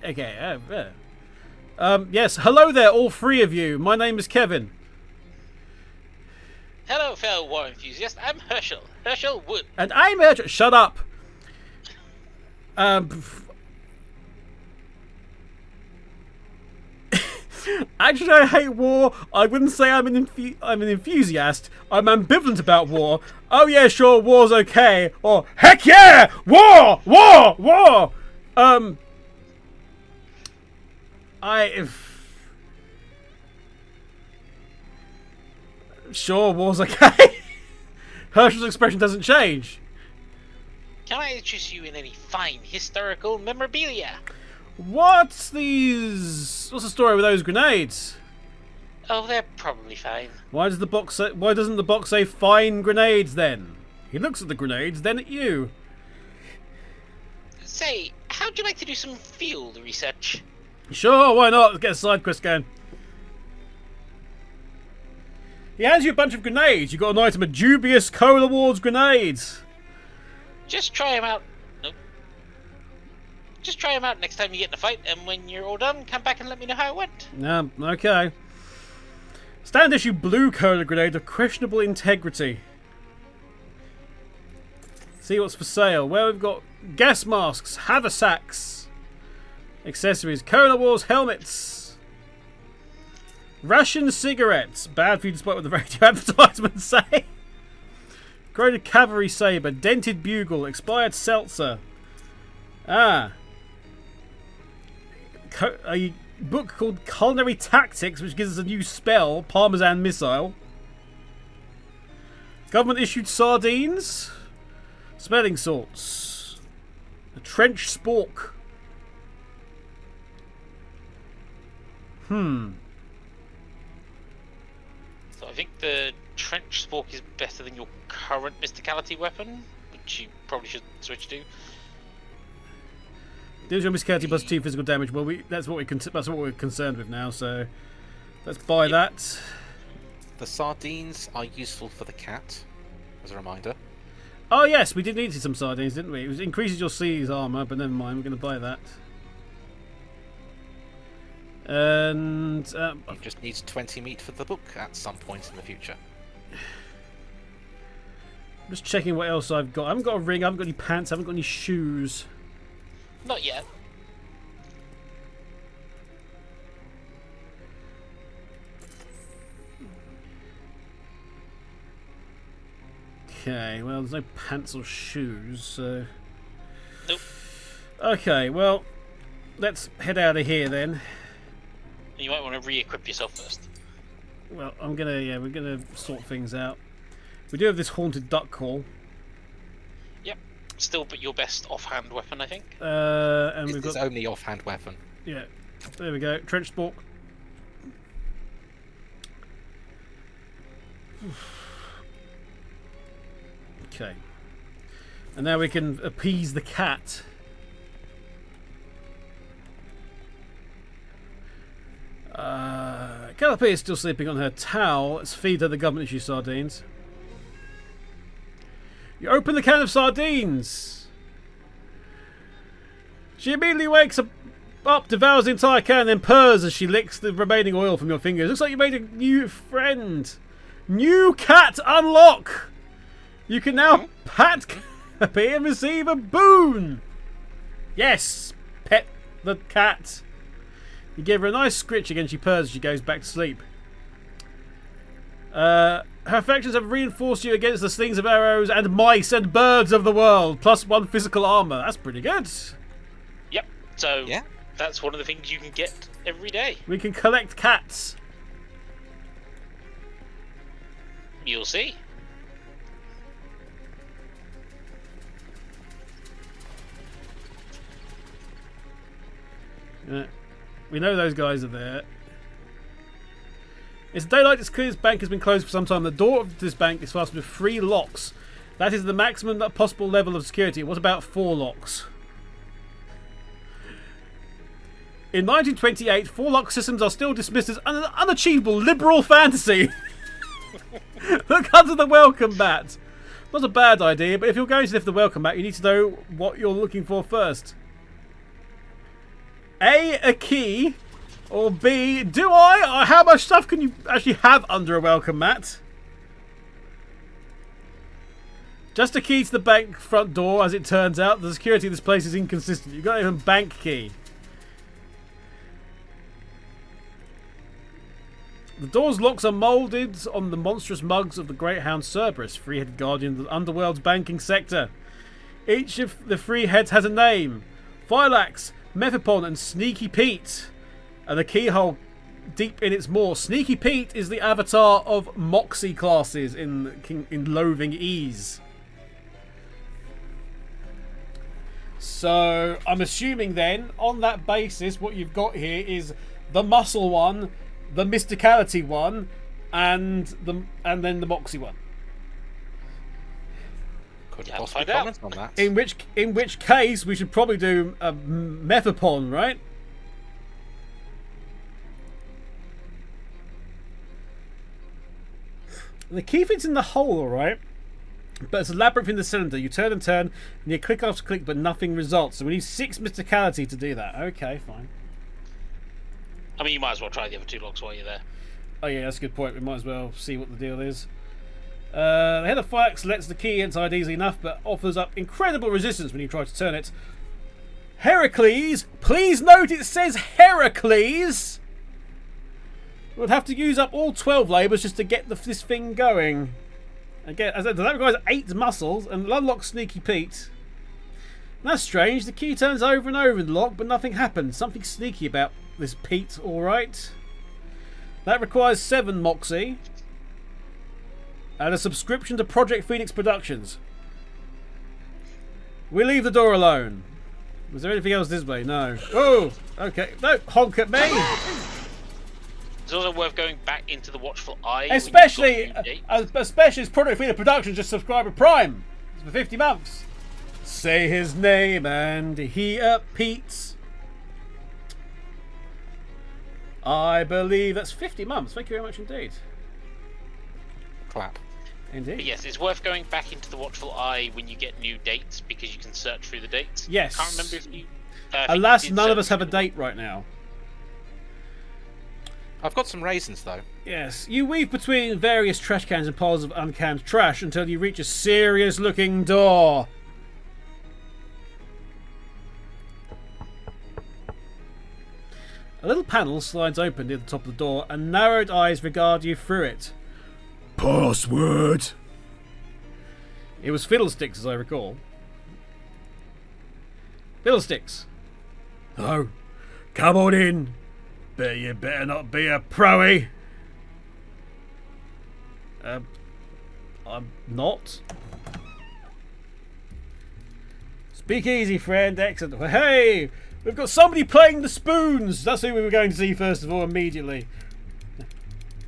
Speaker 1: Okay. Yes. Hello there, all three of you. My name is Kevin.
Speaker 2: Hello, fellow war enthusiast. I'm Herschel Wood.
Speaker 1: And I'm Herschel. Shut up. Actually, I hate war. I wouldn't say I'm an enthusiast. I'm ambivalent about war. Oh yeah, sure, war's okay. Or heck yeah, war. Sure, war's okay. Herschel's expression doesn't change.
Speaker 2: Can I interest you in any fine historical memorabilia?
Speaker 1: What's the story with those grenades?
Speaker 2: Oh, they're probably fine.
Speaker 1: Why doesn't the box say fine grenades then? He looks at the grenades, then at you.
Speaker 2: Say, how'd you like to do some field research?
Speaker 1: Sure, why not? Let's get a side quest going. He hands you a bunch of grenades. You got an item of dubious Cola Wars grenades.
Speaker 2: Just try them out. Nope. Just try them out next time you get in a fight, and when you're all done, come back and let me know how it went.
Speaker 1: Okay. Standard issue blue Cola grenade of questionable integrity. See what's for sale. Well, we've got gas masks, haversacks, accessories, Cola Wars helmets, ration cigarettes. Bad for you despite what the radio advertisements say. Corroded cavalry saber, dented bugle, expired seltzer. A book called Culinary Tactics, which gives us a new spell, Parmesan Missile. Government issued sardines, smelling salts, a trench spork.
Speaker 2: So I think the trench spork is better than your current mysticality weapon, which you probably should switch to.
Speaker 1: Deals your mysticality plus 2 physical damage. Well, that's what we're concerned with now. So let's buy that.
Speaker 3: The sardines are useful for the cat, as a reminder.
Speaker 1: Oh yes, we did need some sardines, didn't we? It increases your C's armor, but never mind. We're going to buy that. And
Speaker 3: you just need 20 meat for the book at some point in the future.
Speaker 1: I'm just checking what else I've got. I haven't got a ring. I haven't got any pants. I haven't got any shoes.
Speaker 2: Not yet.
Speaker 1: Okay, well, there's no pants or shoes, so...
Speaker 2: Nope.
Speaker 1: Okay, well, let's head out of here then.
Speaker 2: You might want to re-equip yourself first.
Speaker 1: Well, we're gonna sort things out. We do have this haunted duck call.
Speaker 2: Yep. Still, but your best offhand weapon, I think.
Speaker 1: And we've
Speaker 3: It's
Speaker 1: got
Speaker 3: only offhand weapon.
Speaker 1: yeah. There we go. Trench spork. Okay. And now we can appease the cat. Calliope is still sleeping on her towel. Let's feed her the government issue sardines. You open the can of sardines. She immediately wakes up, devours the entire can, then purrs as she licks the remaining oil from your fingers. Looks like you made a new friend. New cat unlock. You can now pat Calliope and receive a boon. Yes, pet the cat. You give her a nice scritch again. She purrs as she goes back to sleep. Her affections have reinforced you against the slings of arrows and mice and birds of the world. +1 physical armor. That's pretty good.
Speaker 2: Yep. So
Speaker 3: Yeah.
Speaker 2: that's one of the things you can get every day.
Speaker 1: We can collect cats.
Speaker 2: You'll see.
Speaker 1: We know those guys are there. It's daylight. It's clear this bank has been closed for some time. The door of this bank is fastened with 3 locks. That is the maximum possible level of security. What about 4 locks? In 1928, 4-lock systems are still dismissed as an unachievable liberal fantasy. Look under the welcome mat. Not a bad idea, but if you're going to lift the welcome mat, you need to know what you're looking for first. A key, or B, do I? Or how much stuff can you actually have under a welcome mat? Just a key to the bank front door, as it turns out. The security of this place is inconsistent. You've got even bank key. The door's locks are moulded on the monstrous mugs of the great hound Cerberus, three-headed guardian of the underworld's banking sector. Each of the three heads has a name. Phylax, Mephipon, and Sneaky Pete. And the keyhole deep in its maw. Sneaky Pete is the avatar of Moxie classes in Loathing Ease. So, I'm assuming then, on that basis, what you've got here is the muscle one, the mysticality one, and then the Moxie one.
Speaker 3: Could possibly comment on that.
Speaker 1: In which case, we should probably do a Mephipon, right? The key fits in the hole, alright? But it's a labyrinth in the cylinder. You turn and turn, and you click after click, but nothing results. So we need 6 mysticality to do that. Okay, fine.
Speaker 2: I mean, you might as well try the other 2 locks while you're there.
Speaker 1: Oh yeah, that's a good point. We might as well see what the deal is. The head of Phylax lets the key inside easily enough, but offers up incredible resistance when you try to turn it. Heracles! Please note it says Heracles! We'll have to use up all 12 labours just to get this thing going. Again, as I said, that requires 8 muscles, and it'll unlock Sneaky Pete. That's strange. The key turns over and over in the lock, but nothing happens. Something sneaky about this Pete, alright. That requires 7 Moxie. And a subscription to Project Phoenix Productions. We leave the door alone. Was there anything else this way? No. Oh! Okay. Don't honk at me!
Speaker 2: It's also worth going back into the Watchful Eye.
Speaker 1: Especially as Project Phoenix Productions just subscribe to Prime. It's for 50 months. Say his name and he repeats. I believe that's 50 months. Thank you very much indeed.
Speaker 3: Clap.
Speaker 1: Indeed.
Speaker 2: But yes, it's worth going back into the Watchful Eye when you get new dates, because you can search through the dates.
Speaker 1: Yes.
Speaker 2: I can't remember if you...
Speaker 1: Alas, none of us have a date right now.
Speaker 3: I've got some raisins, though.
Speaker 1: Yes. You weave between various trash cans and piles of uncanned trash until you reach a serious-looking door. A little panel slides open near the top of the door, and narrowed eyes regard you through it. Password! It was Fiddlesticks, as I recall. Fiddlesticks! Oh, come on in. But you better not be a proey. I'm not. Speak easy, friend. Excellent. Hey! We've got somebody playing the spoons! That's who we were going to see first of all, immediately.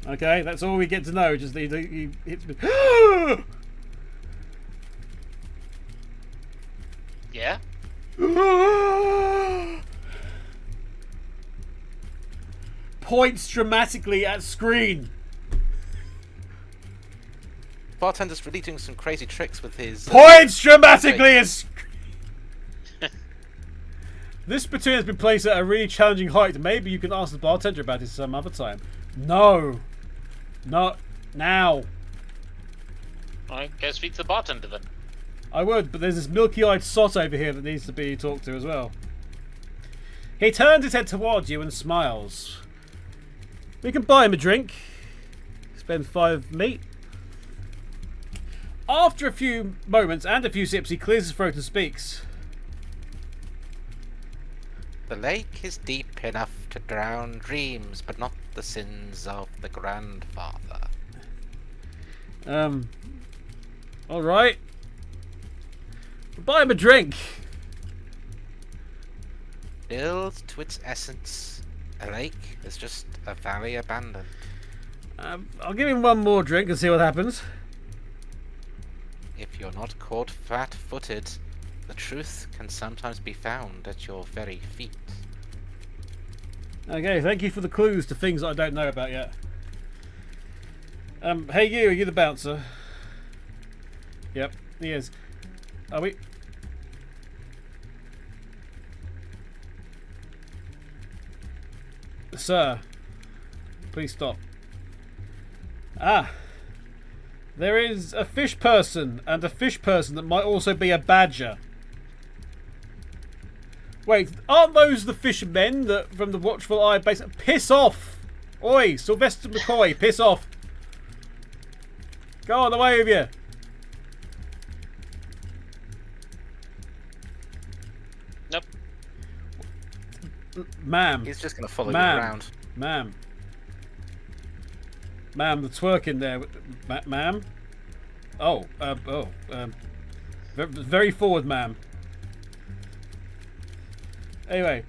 Speaker 1: Okay, that's all we get to know. Just he hits me.
Speaker 2: Yeah?
Speaker 1: Points dramatically at screen.
Speaker 3: Bartender's really doing some crazy tricks with his...
Speaker 1: Points dramatically at screen. This spittoon has been placed at a really challenging height. Maybe you can ask the bartender about it some other time. No. Not now.
Speaker 2: Alright, go speak to the bartender then.
Speaker 1: I would, but there's this milky-eyed sot over here that needs to be talked to as well. He turns his head towards you and smiles. We can buy him a drink. Spend 5 meat. After a few moments and a few sips, he clears his throat and speaks.
Speaker 3: The lake is deep enough to drown dreams, but not the sins of the grandfather.
Speaker 1: Alright. Buy him a drink.
Speaker 3: Filled to its essence, a lake is just a valley abandoned.
Speaker 1: I'll give him one more drink and see what happens.
Speaker 3: If you're not caught flat-footed, the truth can sometimes be found at your very feet.
Speaker 1: Okay, thank you for the clues to things that I don't know about yet. Hey you, are you the bouncer? Yep, he is. Are we? Sir, please stop. Ah, There is a fish person and a fish person that might also be a badger. Wait, aren't those the fishermen that from the Watchful Eye base? Piss off! Oi, Sylvester McCoy, piss off! Go on, away with you!
Speaker 2: Nope.
Speaker 1: Ma'am.
Speaker 3: He's just going to follow you around.
Speaker 1: Ma'am. Ma'am, the twerk in there. Ma'am? Very forward, ma'am. Anyway.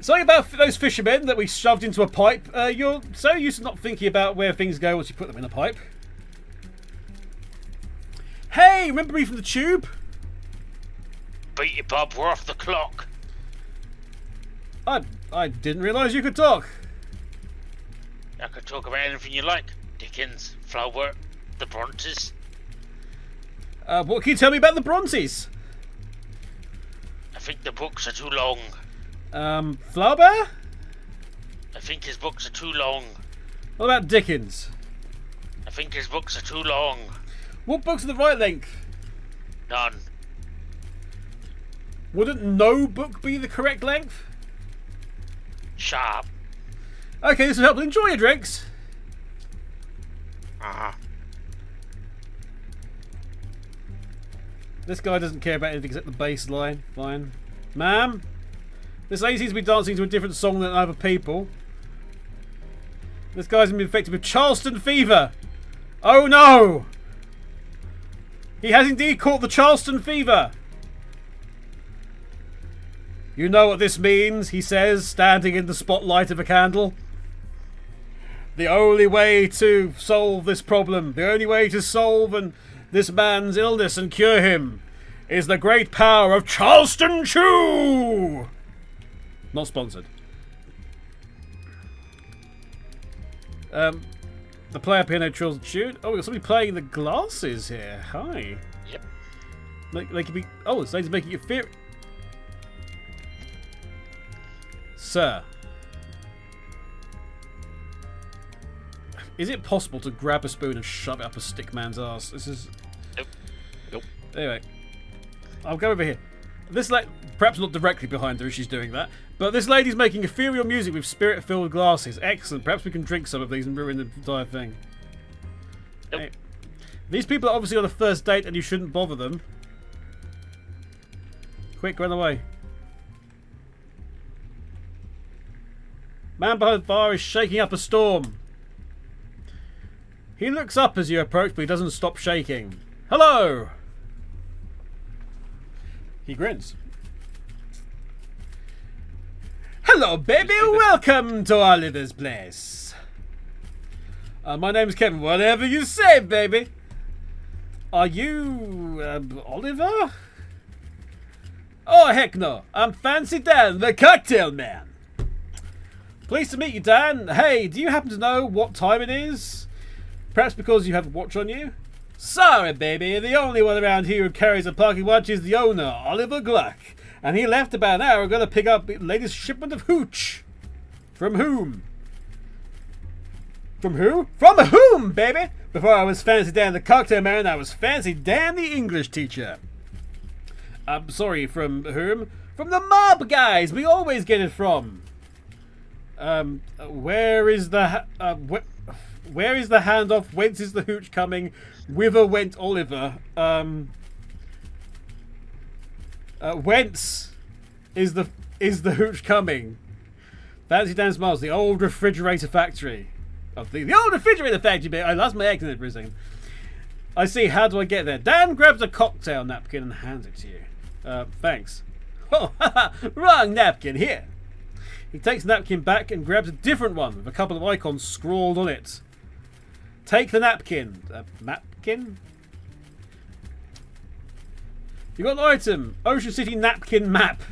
Speaker 1: Something about those fishermen that we shoved into a pipe. You're so used to not thinking about where things go once you put them in a pipe. Hey, remember me from the tube?
Speaker 2: Beat you, Bob. We're off the clock.
Speaker 1: I didn't realise you could talk.
Speaker 2: I could talk about anything you like. Dickens, Flaubert, the Brontes.
Speaker 1: What can you tell me about the Brontes?
Speaker 2: I think the books are too long.
Speaker 1: Flaubert?
Speaker 2: I think his books are too long.
Speaker 1: What about Dickens?
Speaker 2: I think his books are too long.
Speaker 1: What books are the right length?
Speaker 2: None.
Speaker 1: Wouldn't no book be the correct length?
Speaker 2: Sharp.
Speaker 1: Okay, this will help. Enjoy your drinks.
Speaker 2: Uh-huh.
Speaker 1: This guy doesn't care about anything except the bass line. Fine. Ma'am? This lady seems to be dancing to a different song than other people. This guy's been infected with Charleston fever. Oh no! He has indeed caught the Charleston fever. You know what this means, he says, standing in the spotlight of a candle. The only way to solve this problem, the only way to solve this man's illness and cure him, is the great power of Charleston Chew! Not sponsored. The player piano Charleston Chew. Oh, we've got somebody playing the glasses here. Hi.
Speaker 2: Yep.
Speaker 1: They could be. Oh, this lady's making you fear. Sir. Is it possible to grab a spoon and shove it up a stick man's ass? This is.
Speaker 2: Nope. Nope.
Speaker 1: Anyway. I'll go over here. This perhaps not directly behind her as she's doing that, but this lady's making ethereal music with spirit-filled glasses. Excellent. Perhaps we can drink some of these and ruin the entire thing.
Speaker 2: Nope.
Speaker 1: Hey. These people are obviously on a first date and you shouldn't bother them. Quick, run away. Man behind the bar is shaking up a storm. He looks up as you approach, but he doesn't stop shaking. Hello! He grins. Hello, baby. Welcome to Oliver's place. My name's Kevin. Whatever you say, baby. Are you Oliver? Oh, heck no. I'm Fancy Dan, the cocktail man. Pleased to meet you, Dan. Hey, do you happen to know what time it is? Perhaps because you have a watch on you? Sorry, baby. The only one around here who carries a pocket watch is the owner, Oliver Gluck. And he left about an hour ago to pick up the latest shipment of hooch. From whom? From who? From whom, baby? Before I was Fancy Dan the cocktail man, I was Fancy Dan the English teacher. I'm sorry, from whom? From the mob guys. We always get it from. Where is the where is the handoff? Whence is the hooch coming? Whither went Oliver? Whence is the hooch coming? Fancy Dan smiles. The old refrigerator factory. The old refrigerator factory bit. I lost my accent for a second. I see. How do I get there? Dan grabs a cocktail napkin and hands it to you. Thanks. Oh, wrong napkin. Here. He takes the napkin back and grabs a different one with a couple of icons scrawled on it. Take the napkin. Napkin? You got an item. Ocean City napkin map.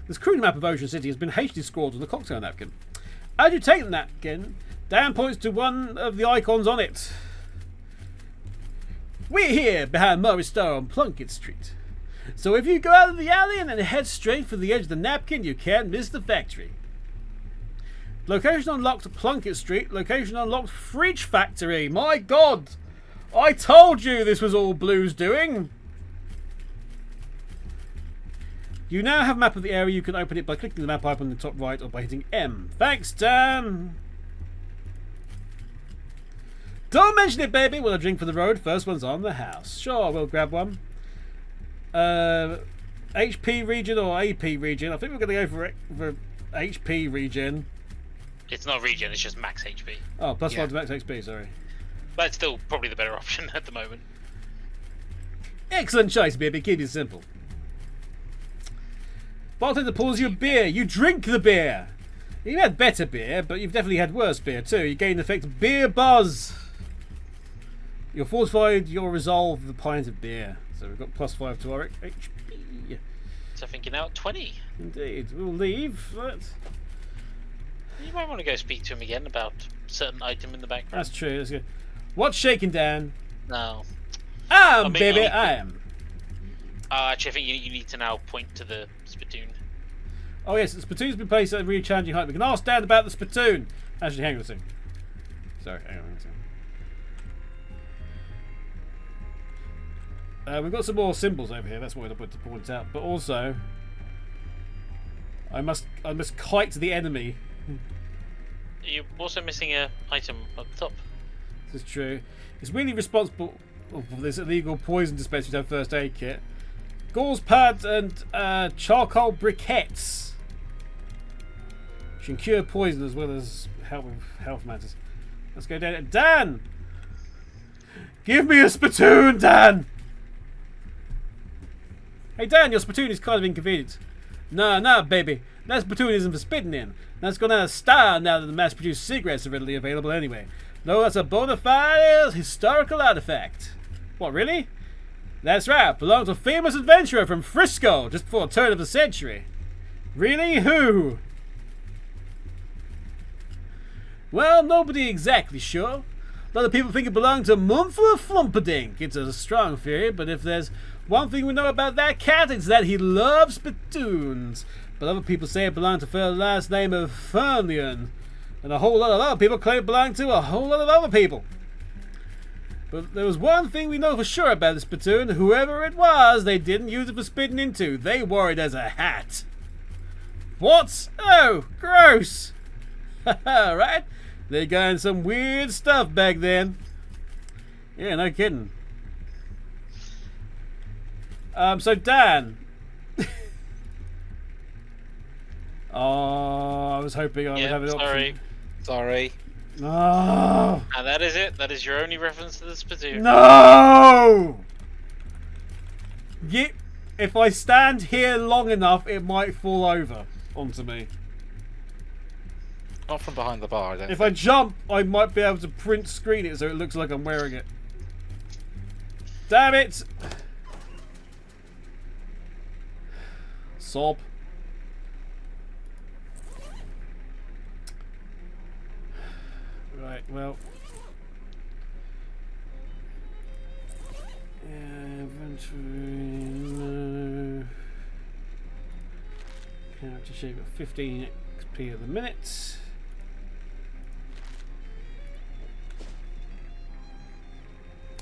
Speaker 1: This crude map of Ocean City has been hastily scrawled on the cocktail napkin. As you take the napkin, Dan points to one of the icons on it. We're here behind Murray Star on Plunkett Street. So if you go out of the alley and then head straight for the edge of the napkin, you can't miss the factory. Location unlocked Plunkett Street. Location unlocked Fridge Factory. My God! I told you this was all Blue's doing. You now have a map of the area. You can open it by clicking the map icon on the top right or by hitting M. Thanks, Dan. Don't mention it, baby. Will a drink for the road? First one's on the house. Sure, we'll grab one. HP region or AP region? I think we're going to go for HP region.
Speaker 2: It's not region, it's just max HP.
Speaker 1: Oh, plus 5 to max HP, sorry.
Speaker 2: That's still probably the better option at the moment.
Speaker 1: Excellent choice, baby. Keep it simple. Bartender pours you a beer. You drink the beer. You've had better beer, but you've definitely had worse beer too. You gain the effect beer buzz. You're fortified your resolve with a pint of beer. So we've got plus 5 to our HP.
Speaker 2: So I think you're now at 20.
Speaker 1: Indeed. We'll leave. But...
Speaker 2: You might want to go speak to him again about a certain item in the background.
Speaker 1: That's true. That's good. What's shaking, Dan?
Speaker 2: No.
Speaker 1: Baby, I am.
Speaker 2: Actually, I think you need to now point to the spittoon.
Speaker 1: Oh yes, the spittoon's been placed at a really challenging height. We can ask Dan about the spittoon. Actually, hang on a second. Sorry, hang on a second. We've got some more symbols over here. That's what I wanted to point out. But also, I must kite the enemy.
Speaker 2: You're also missing an item up top.
Speaker 1: This is true. It's really responsible for this illegal poison dispensary to have first aid kit. Gauze pads and charcoal briquettes. Which can cure poison as well as help with health matters. Let's go down. Dan! Give me a spittoon, Dan! Hey Dan, your spittoon is kind of inconvenient. No, baby. That spittoon isn't for spitting in. That's gone out of style now that the mass-produced cigarettes are readily available anyway. No, that's a bona fide historical artifact. What, really? That's right. Belonged to a famous adventurer from Frisco just before the turn of the century. Really? Who? Well, nobody exactly sure. A lot of people think it belonged to Mumford Flumperdink. It's a strong theory, but if there's one thing we know about that cat, it's that he loves spittoons. But other people say it belonged to the last name of Fernion. And a whole lot of other people claim it belonged to a whole lot of other people. But there was one thing we know for sure about the spittoon. Whoever it was, they didn't use it for spitting into. They wore it as a hat. What? Oh, gross. Right? They got in some weird stuff back then. Yeah, no kidding. So Dan. Oh, I was hoping I would have an option.
Speaker 3: Sorry.
Speaker 1: No.
Speaker 2: And that is it. That is your only reference to the spittoon.
Speaker 1: No. If I stand here long enough, it might fall over onto me.
Speaker 3: Not from behind the bar, then.
Speaker 1: If I jump, I might be able to print screen it so it looks like I'm wearing it. Damn it! Sob. Right, well. Inventory. No. Character shape at 15 XP at the minute.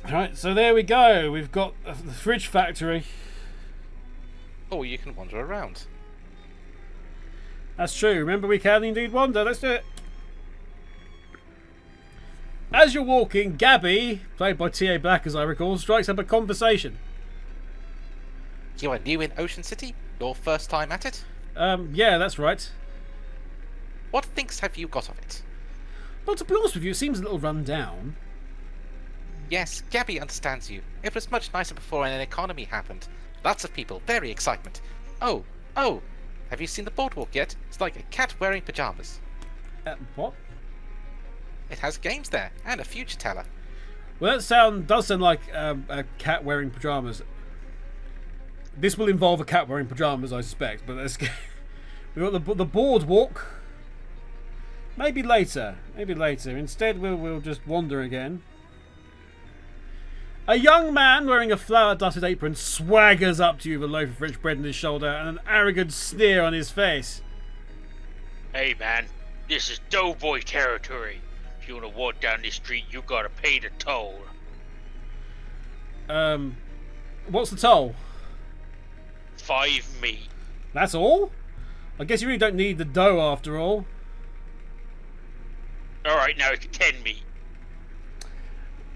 Speaker 1: Alright, so there we go. We've got the fridge factory.
Speaker 3: Oh, you can wander around.
Speaker 1: That's true. Remember, we can indeed wander. Let's do it. As you're walking, Gabby, played by T.A. Black as I recall, strikes up a conversation.
Speaker 3: You are new in Ocean City? Your first time at it?
Speaker 1: Yeah, that's right.
Speaker 3: What thinks have you got of it?
Speaker 1: Well, to be honest with you, it seems a little run down.
Speaker 3: Yes, Gabby understands you. It was much nicer before an economy happened. Lots of people, very excitement. Oh, have you seen the Boardwalk yet? It's like a cat wearing pajamas.
Speaker 1: What?
Speaker 3: It has games there, and a future teller.
Speaker 1: Well, that does sound like a cat wearing pajamas. This will involve a cat wearing pajamas, I suspect, but let's get... We've got the Boardwalk. Maybe later. Instead, we'll just wander again. A young man wearing a flour-dusted apron swaggers up to you with a loaf of French bread on his shoulder and an arrogant sneer on his face.
Speaker 2: Hey man, This is doughboy territory. If you want to walk down this street, you gotta pay the toll.
Speaker 1: What's the toll?
Speaker 2: 5 meat.
Speaker 1: That's all? I guess you really don't need the dough after all.
Speaker 2: Alright, now it's 10 meat.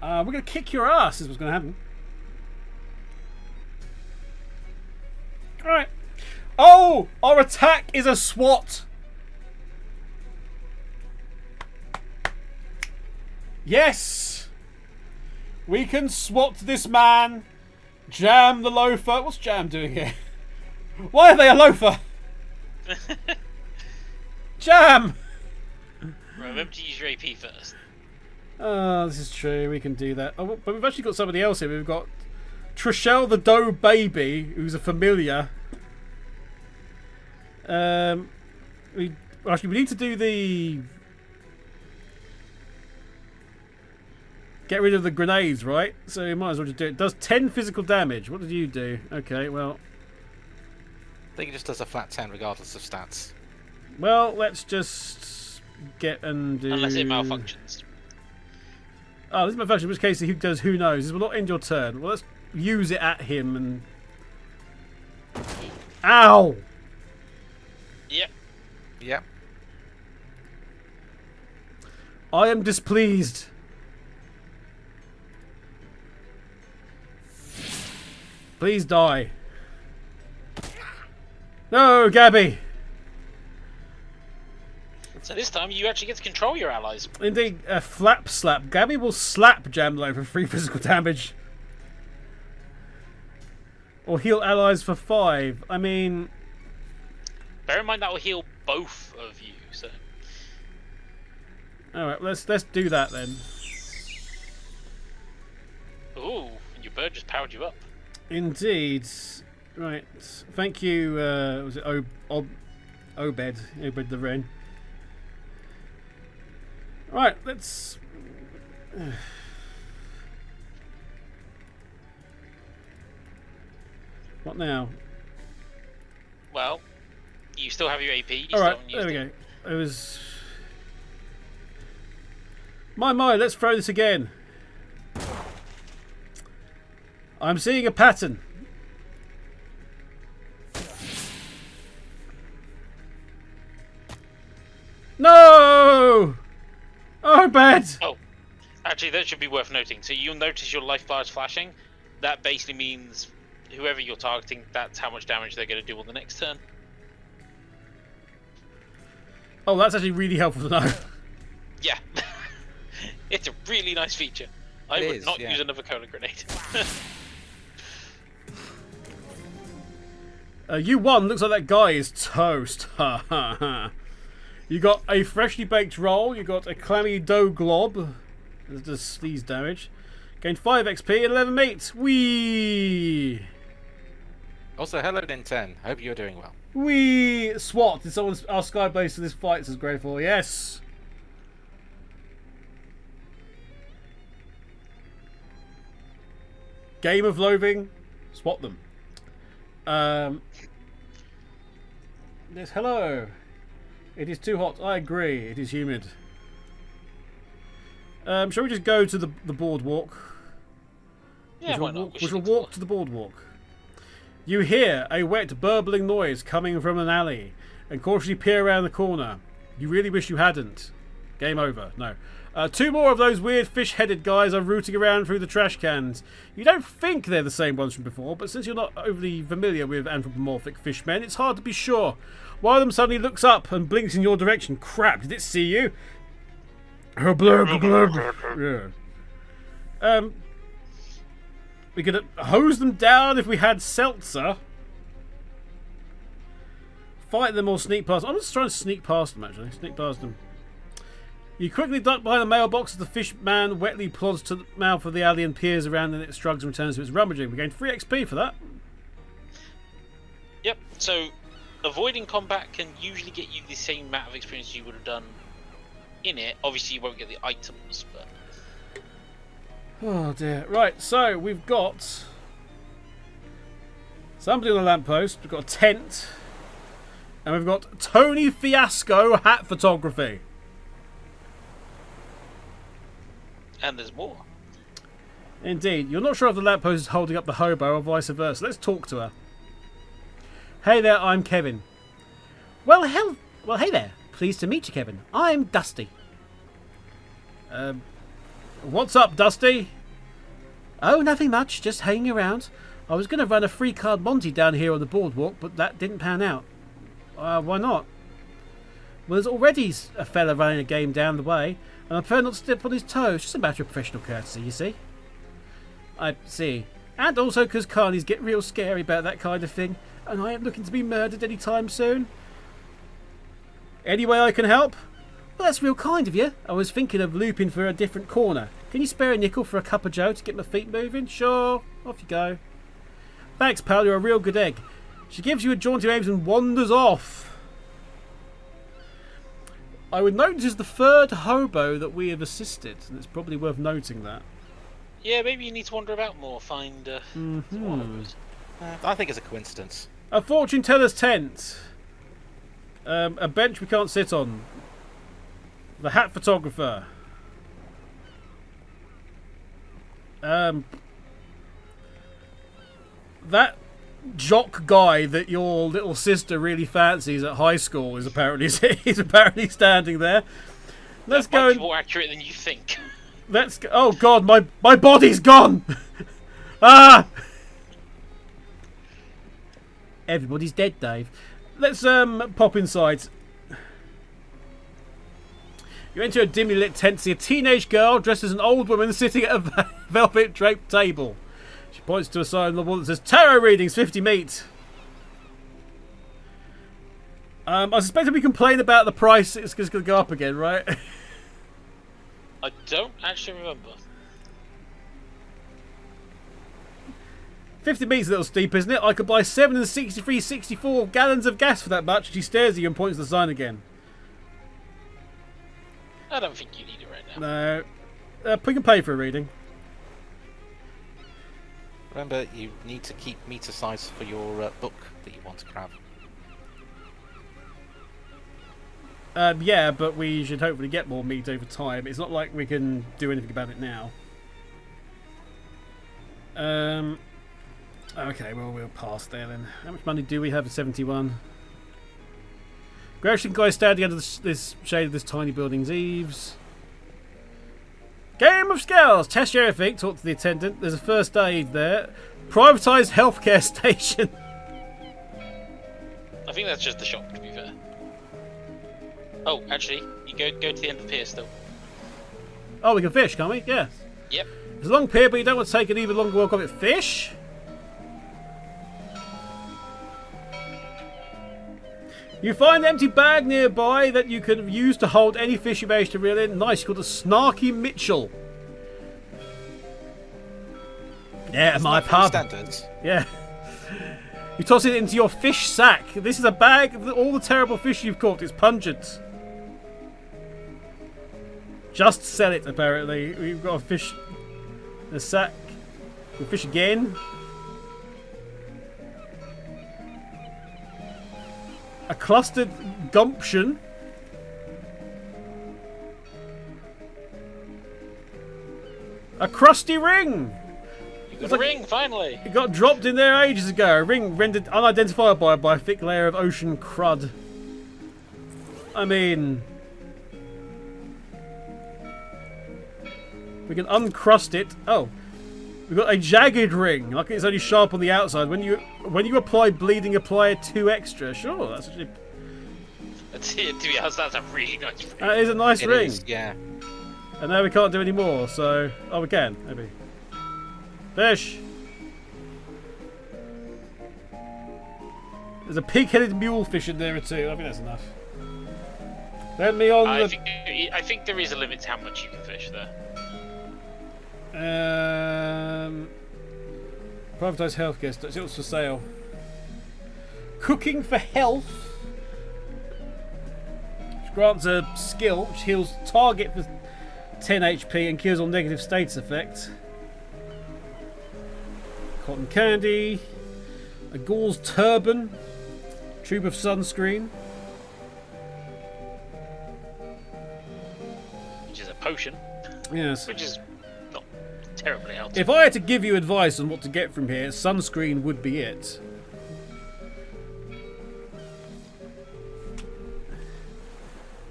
Speaker 1: We're gonna kick your ass is what's gonna happen. Alright. Oh! Our attack is a SWAT! Yes! We can SWAT this man. Jam the loafer. What's Jam doing here? Why are they a loafer? Jam!
Speaker 2: Remember to use your AP first.
Speaker 1: Oh, this is true. We can do that. Oh, but we've actually got somebody else here. We've got Trishelle the Dough Baby, who's a familiar. We need to do the get rid of the grenades, right? So you might as well just do it. It does 10 physical damage. What did you do? Okay, well.
Speaker 3: I think it just does a flat 10 regardless of stats.
Speaker 1: Well, let's just get and do.
Speaker 2: Unless it malfunctions.
Speaker 1: Oh, this is malfunction. In which case, he does who knows. This will not end your turn. Well, let's use it at him and. Ow!
Speaker 2: Yep.
Speaker 3: Yep.
Speaker 1: I am displeased. Please die. No, Gabby.
Speaker 2: So this time you actually get to control your allies.
Speaker 1: Indeed, a flap slap. Gabby will slap Jamlo for 3 physical damage. Or heal allies for 5. I mean...
Speaker 2: Bear in mind that will heal both of you, so...
Speaker 1: Alright, let's do that then.
Speaker 2: Ooh, your bird just powered you up.
Speaker 1: Indeed. Right. Thank you, was it Obed the Wren. Right, let's... What now?
Speaker 2: Well, you still have your AP.
Speaker 1: Alright, there we go. It was... My, let's throw this again. I'm seeing a pattern. No! Oh, bad!
Speaker 2: Oh, actually, that should be worth noting. So you'll notice your life bar is flashing. That basically means whoever you're targeting, that's how much damage they're going to do on the next turn.
Speaker 1: Oh, that's actually really helpful to know.
Speaker 2: Yeah. It's a really nice feature. I would not use another cola grenade.
Speaker 1: You won. Looks like that guy is toast. Ha ha ha. You got a freshly baked roll. You got a clammy dough glob. That does sneeze damage. Gained 5 XP and 11 meat. Wee.
Speaker 3: Also, hello, N10. Hope you're doing well.
Speaker 1: Wee. SWAT. Did someone our sky base to this fight? Says Greyfore. Yes. Game of Loathing. SWAT them. Yes, hello. It is too hot. I agree. It is humid. Shall we just go to the boardwalk?
Speaker 2: Yeah, why not?
Speaker 1: We shall walk to the boardwalk. You hear a wet, burbling noise coming from an alley and cautiously peer around the corner. You really wish you hadn't. Game over. No. 2 more of those weird fish-headed guys are rooting around through the trash cans. You don't think they're the same ones from before, but since you're not overly familiar with anthropomorphic fishmen, it's hard to be sure. One of them suddenly looks up and blinks in your direction. Crap, did it see you? Oh, blurb, blurb. Yeah. We could hose them down if we had seltzer. Fight them or sneak past. I'm just trying to sneak past them, actually. Sneak past them. You quickly duck behind the mailbox as the fish man wetly plods to the mouth of the alley and peers around, and it shrugs and returns to its rummaging. We gained 3 XP for that.
Speaker 2: Yep, so avoiding combat can usually get you the same amount of experience you would have done in it. Obviously, you won't get the items, but...
Speaker 1: Oh dear. Right, so we've got somebody on a lamppost. We've got a tent. And we've got Tony Fiasco hat photography.
Speaker 2: And there's more.
Speaker 1: Indeed. You're not sure if the lamppost is holding up the hobo or vice versa. Let's talk to her. Hey there, I'm Kevin. Well, hey there. Pleased to meet you, Kevin. I'm Dusty. What's up, Dusty? Oh, nothing much. Just hanging around. I was going to run a free card Monty down here on the boardwalk, but that didn't pan out. Why not? Well, there's already a fella running a game down the way, and I prefer not to step on his toes. Just a matter of professional courtesy, you see. I see. And also because carnies get real scary about that kind of thing, and I ain't looking to be murdered anytime soon. Any way I can help? Well, that's real kind of you. I was thinking of looping for a different corner. Can you spare a nickel for a cup of joe to get my feet moving? Sure. Off you go. Thanks, pal. You're a real good egg. She gives you a jaunty aims and wanders off. I would note this is the third hobo that we have assisted, and it's probably worth noting that.
Speaker 2: Yeah, maybe you need to wander about more, find some hobos.
Speaker 3: I think it's a coincidence.
Speaker 1: A fortune teller's tent. A bench we can't sit on. The hat photographer. That jock guy that your little sister really fancies at high school is apparently standing there. Let's
Speaker 2: that
Speaker 1: go.
Speaker 2: might be more accurate than you think.
Speaker 1: Let's go. Oh God, my body's gone. Ah! Everybody's dead, Dave. Let's pop inside. You enter a dimly lit tent to see a teenage girl dressed as an old woman sitting at a velvet draped table. She points to a sign on the wall that says Tarot Readings 50 meat. I suspect if we complain about the price, it's just going to go up again, right?
Speaker 2: I don't actually remember.
Speaker 1: 50 meat's a little steep, isn't it? I could buy 7 and 64 gallons of gas for that much. She stares at you and points to the sign again.
Speaker 2: I don't think you need it right now.
Speaker 1: No. We can pay for a reading.
Speaker 3: Remember, you need to keep meter size for your book that you want to grab.
Speaker 1: Yeah, but we should hopefully get more meat over time. It's not like we can do anything about it now. Okay, well, we'll pass there then. How much money do we have? 71. Grecian guy standing under this shade of this tiny building's eaves. Game of skills. Test your everything. Talk to the attendant. There's a first aid there. Privatised healthcare station.
Speaker 2: I think that's just the shop, to be fair. Oh, actually, you go to the end of the pier still.
Speaker 1: Oh, we can fish, can't we? Yes.
Speaker 2: Yep.
Speaker 1: It's a long pier, but you don't want to take an even longer walk of it. Fish? You find an empty bag nearby that you can use to hold any fish you manage to reel in. Nice, called a Snarky Mitchell. Yeah,
Speaker 3: Isn't
Speaker 1: my
Speaker 3: that from
Speaker 1: pub.
Speaker 3: Standards?
Speaker 1: Yeah. You toss it into your fish sack. This is a bag of all the terrible fish you've caught. It's pungent. Just sell it, apparently. We've got a fish in a sack. We'll fish again. A clustered gumption. A crusty ring.
Speaker 2: You got a ring, finally.
Speaker 1: It got dropped in there ages ago. A ring rendered unidentifiable by a thick layer of ocean crud. I mean, we can uncrust it. Oh, we've got a jagged ring. Like it's only sharp on the outside. When you apply bleeding, apply 2 extra. Sure, that's actually.
Speaker 2: To be honest, that's a really nice ring.
Speaker 1: That is a nice
Speaker 3: It
Speaker 1: ring.
Speaker 3: is, yeah.
Speaker 1: And now we can't do any more. So, oh, we can maybe. Fish. There's a pig-headed mule fish in there too. I think that's enough. Let me on
Speaker 2: I think there is a limit to how much you can fish there.
Speaker 1: Privatised healthcare. It's also for sale. Cooking for health. Which grants a skill which heals target for 10 HP and cures all negative status effects. Cotton candy. A ghoul's turban. Tube of sunscreen.
Speaker 2: Which is a potion.
Speaker 1: Yes.
Speaker 2: Which is not terribly helpful.
Speaker 1: If I had to give you advice on what to get from here, sunscreen would be it.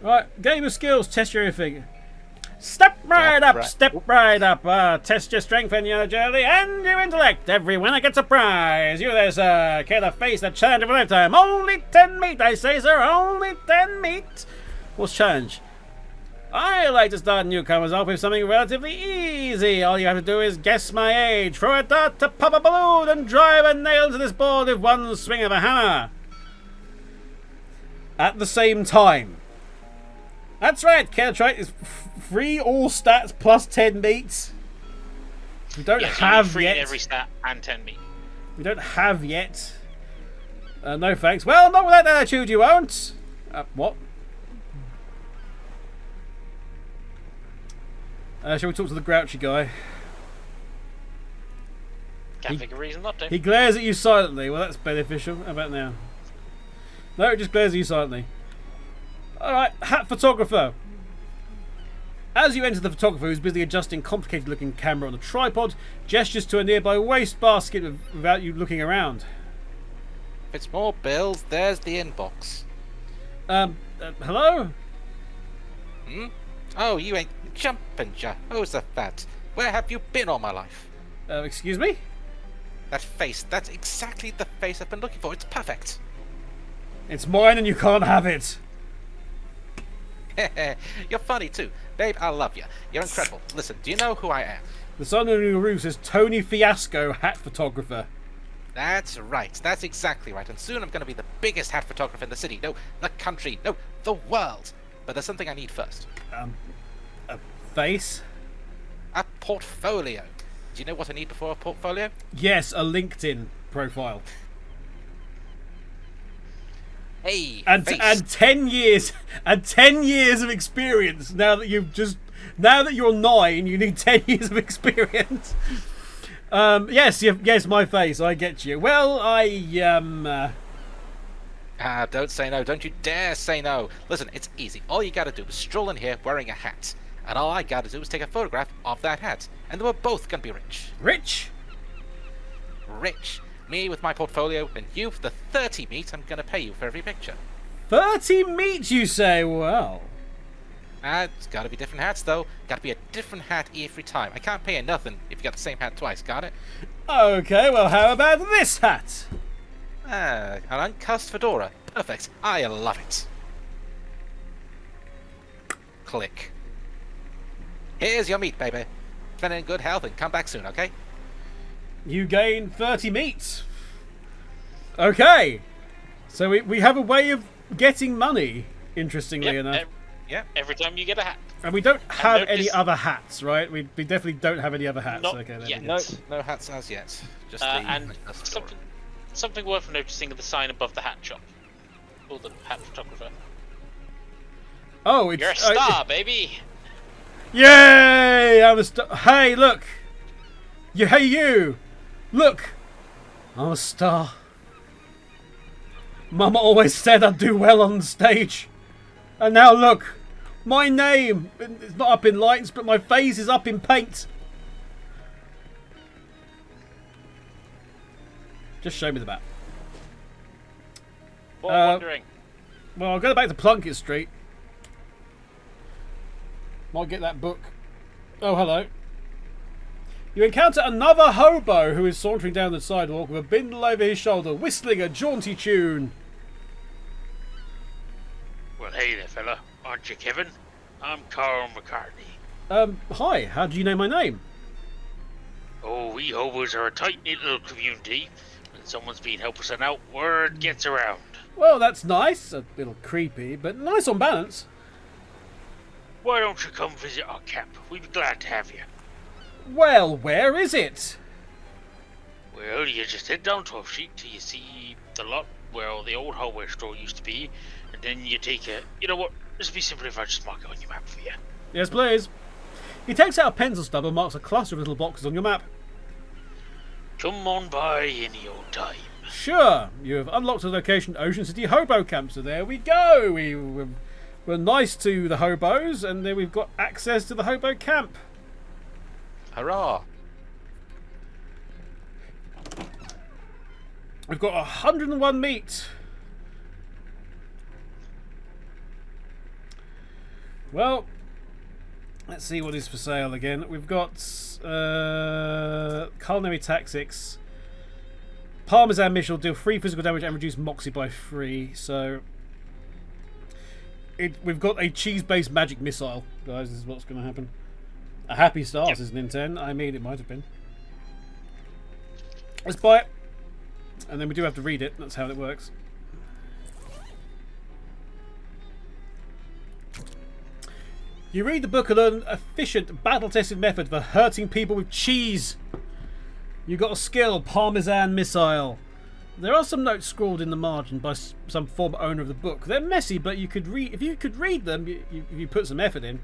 Speaker 1: Right, game of skills, test your everything. Step right up, test your strength and your agility and your intellect. Every winner gets a prize. You there, sir, care to face the challenge of a lifetime. Only 10 meat, I say, sir, only 10 meat. What's challenge? I like to start newcomers off with something relatively easy. All you have to do is guess my age, throw a dart to pop a balloon, and drive a nail to this board with one swing of a hammer. At the same time. That's right, care to try it is free all stats plus 10 meat. We don't have
Speaker 2: free
Speaker 1: yet.
Speaker 2: Every stat and 10 meat.
Speaker 1: We don't have yet. No thanks. Well, not with that attitude, you won't. What? Shall we talk to the grouchy guy?
Speaker 2: Can't think of a reason not to.
Speaker 1: He glares at you silently. Well, that's beneficial. How about now? No, it just glares at you silently. Alright, hat photographer. As you enter, the photographer, who's busy adjusting complicated-looking camera on a tripod, gestures to a nearby wastebasket without you looking around.
Speaker 3: If it's more bills, there's the inbox.
Speaker 1: Hello?
Speaker 3: Hmm? Oh, you ain't jumping, Jehoshaphat. Where have you been all my life?
Speaker 1: Excuse me?
Speaker 3: That face, that's exactly the face I've been looking for. It's perfect.
Speaker 1: It's mine and you can't have it.
Speaker 3: You're funny too. Babe, I love you. You're incredible. Listen, do you know who I am?
Speaker 1: The sign on your roof says Tony Fiasco, hat photographer.
Speaker 3: That's right. That's exactly right. And soon I'm going to be the biggest hat photographer in the city. No, the country. No, the world. But there's something I need first.
Speaker 1: A face?
Speaker 3: A portfolio. Do you know what I need before a portfolio?
Speaker 1: Yes, a LinkedIn profile.
Speaker 3: Hey,
Speaker 1: And
Speaker 3: face.
Speaker 1: and 10 years of experience. Now that you're 9, you need 10 years of experience. Yes, my face. I get you. Well,
Speaker 3: Don't say no. Don't you dare say no. Listen, it's easy. All you gotta do is stroll in here wearing a hat. And all I gotta do is take a photograph of that hat. And then we're both gonna be rich.
Speaker 1: Rich.
Speaker 3: Rich. Me with my portfolio, and you for the 30 meat I'm gonna pay you for every picture.
Speaker 1: 30 meat, you say? Well,
Speaker 3: It's gotta be different hats though. Gotta be a different hat every time. I can't pay you nothing if you got the same hat twice, got it?
Speaker 1: okay. Well, how about this hat?
Speaker 3: An uncussed fedora. Perfect. I love it. Click. Here's your meat, baby. Spend it in good health and come back soon, okay?
Speaker 1: You gain 30 meat. Okay. So we have a way of getting money, interestingly enough.
Speaker 2: Every time you get a hat.
Speaker 1: And we don't have any
Speaker 2: notice-
Speaker 1: other hats, right? We definitely don't have any other hats.
Speaker 2: Not
Speaker 1: Okay.
Speaker 2: yet.
Speaker 3: No hats as yet. Just the
Speaker 2: And
Speaker 3: uncussed fedora.
Speaker 2: something worth noticing of the sign above the hat shop. Or the hat photographer.
Speaker 1: Oh, it's
Speaker 2: You're a star, baby!
Speaker 1: Yay! I'm a star. Hey, look. Hey, you. Look. I'm a star. Mama always said I'd do well on the stage. And now look. My name. It's not up in lights, but my face is up in paint. Just show me the map.
Speaker 2: What wondering?
Speaker 1: Well, I'll go back to Plunkett Street. Might get that book. Oh, hello. You encounter another hobo who is sauntering down the sidewalk with a bindle over his shoulder, whistling a jaunty tune.
Speaker 5: Well, hey there, fella. Aren't you Kevin? I'm Carl McCartney.
Speaker 1: Hi, how do you know my name?
Speaker 5: Oh, we hobos are a tight-knit little community. When someone's been helping us out, word gets around.
Speaker 1: Well, that's nice. A little creepy, but nice on balance.
Speaker 5: Why don't you come visit our camp? We'd be glad to have you.
Speaker 1: Well, where is it?
Speaker 5: Well, you just head down 12th Street till you see the lot where the old hardware store used to be, and then you take a... You know what? This would be simple if I just mark it on your map for you.
Speaker 1: Yes, please. He takes out a pencil stub and marks a cluster of little boxes on your map.
Speaker 5: Come on by any old time.
Speaker 1: Sure, you have unlocked the location Ocean City Hobo Camp, so there we go. We're nice to the hobos, and then we've got access to the Hobo Camp.
Speaker 3: Hurrah!
Speaker 1: We've got 101 meat. Well, let's see what is for sale again. We've got culinary tactics. Parmesan Mish will deal 3 physical damage and reduce Moxie by 3. So we've got a cheese-based magic missile, guys. This is what's going to happen. A happy start,
Speaker 2: Yep.
Speaker 1: isn't it? 10. I mean, it might have been. Let's buy it, and then we do have to read it. That's how it works. You read the book and learn an efficient, battle-tested method for hurting people with cheese. You got a skill, Parmesan Missile. There are some notes scrawled in the margin by some former owner of the book. They're messy, but you could read. If you could read them, you put some effort in.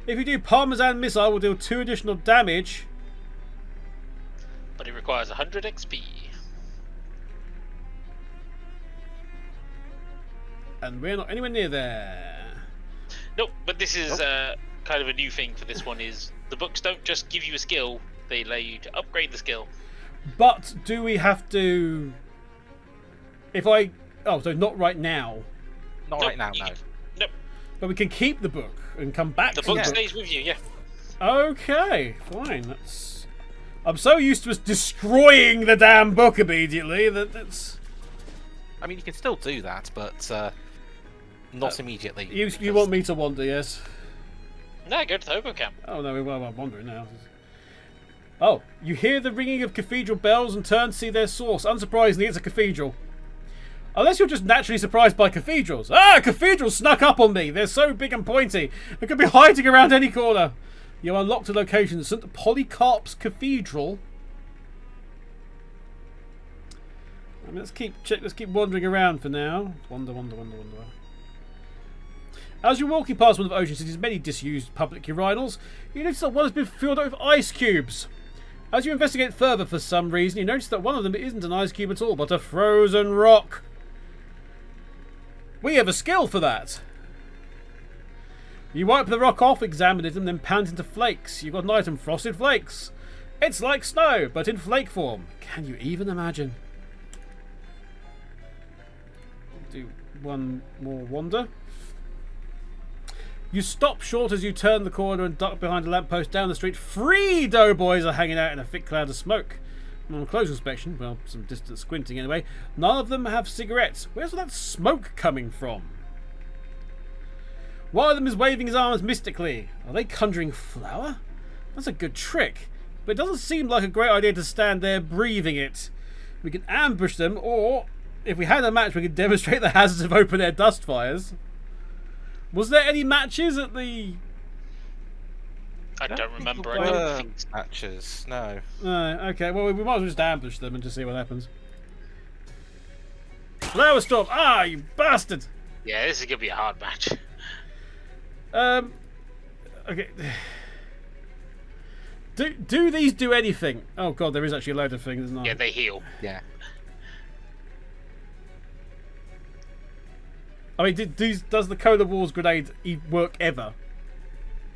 Speaker 1: If you do, Parmesan Missile will deal 2 additional damage.
Speaker 2: But it requires 100 XP.
Speaker 1: And we're not anywhere near there.
Speaker 2: Nope, but this is kind of a new thing for this one is the books don't just give you a skill, they allow you to upgrade the skill.
Speaker 1: But do we have to... Oh, so not right now.
Speaker 3: Not
Speaker 2: Nope,
Speaker 3: right now,
Speaker 2: you
Speaker 3: no.
Speaker 2: can- Nope,
Speaker 1: But we can keep the book and come back
Speaker 2: the
Speaker 1: to
Speaker 2: book
Speaker 1: the book.
Speaker 2: stays with you, yeah.
Speaker 1: Okay, fine. That's... I'm so used to us destroying the damn book immediately that's...
Speaker 3: I mean, you can still do that, but not immediately.
Speaker 1: You want me to wander, yes?
Speaker 2: No, go to the Hobo Camp.
Speaker 1: Oh no, well, I'm wandering now. Oh, you hear the ringing of cathedral bells and turn to see their source. Unsurprisingly, it's a cathedral. Unless you're just naturally surprised by cathedrals. Ah, cathedrals snuck up on me. They're so big and pointy. They could be hiding around any corner. You unlocked a location, St. Polycarp's Cathedral. I mean, let's keep wandering around for now. Wander. As you're walking past one of Ocean City's many disused public urinals, you notice that one has been filled up with ice cubes. As you investigate further for some reason, you notice that one of them isn't an ice cube at all, but a frozen rock. We have a skill for that. You wipe the rock off, examine it, and then pound it into flakes. You've got an item, Frosted Flakes. It's like snow, but in flake form. Can you even imagine? Do one more wander. You stop short as you turn the corner and duck behind a lamppost down the street. 3 doughboys are hanging out in a thick cloud of smoke. On a close inspection, well, some distant squinting anyway, none of them have cigarettes. Where's all that smoke coming from? One of them is waving his arms mystically. Are they conjuring flour? That's a good trick, but it doesn't seem like a great idea to stand there breathing it. We can ambush them, or if we had a match, we could demonstrate the hazards of open-air dust fires. Was there any matches at the...
Speaker 2: I don't remember. I
Speaker 1: Well,
Speaker 2: don't think so.
Speaker 3: Matches, no.
Speaker 1: Okay, well, we might as well just ambush them and just see what happens. Flower storm! Ah, you bastard!
Speaker 2: Yeah, this is gonna be a hard match.
Speaker 1: Okay. Do these do anything? Oh god, there is actually a load of things, isn't there?
Speaker 2: Yeah, they heal.
Speaker 3: Yeah.
Speaker 1: I mean, does the Cola Wars grenade work ever?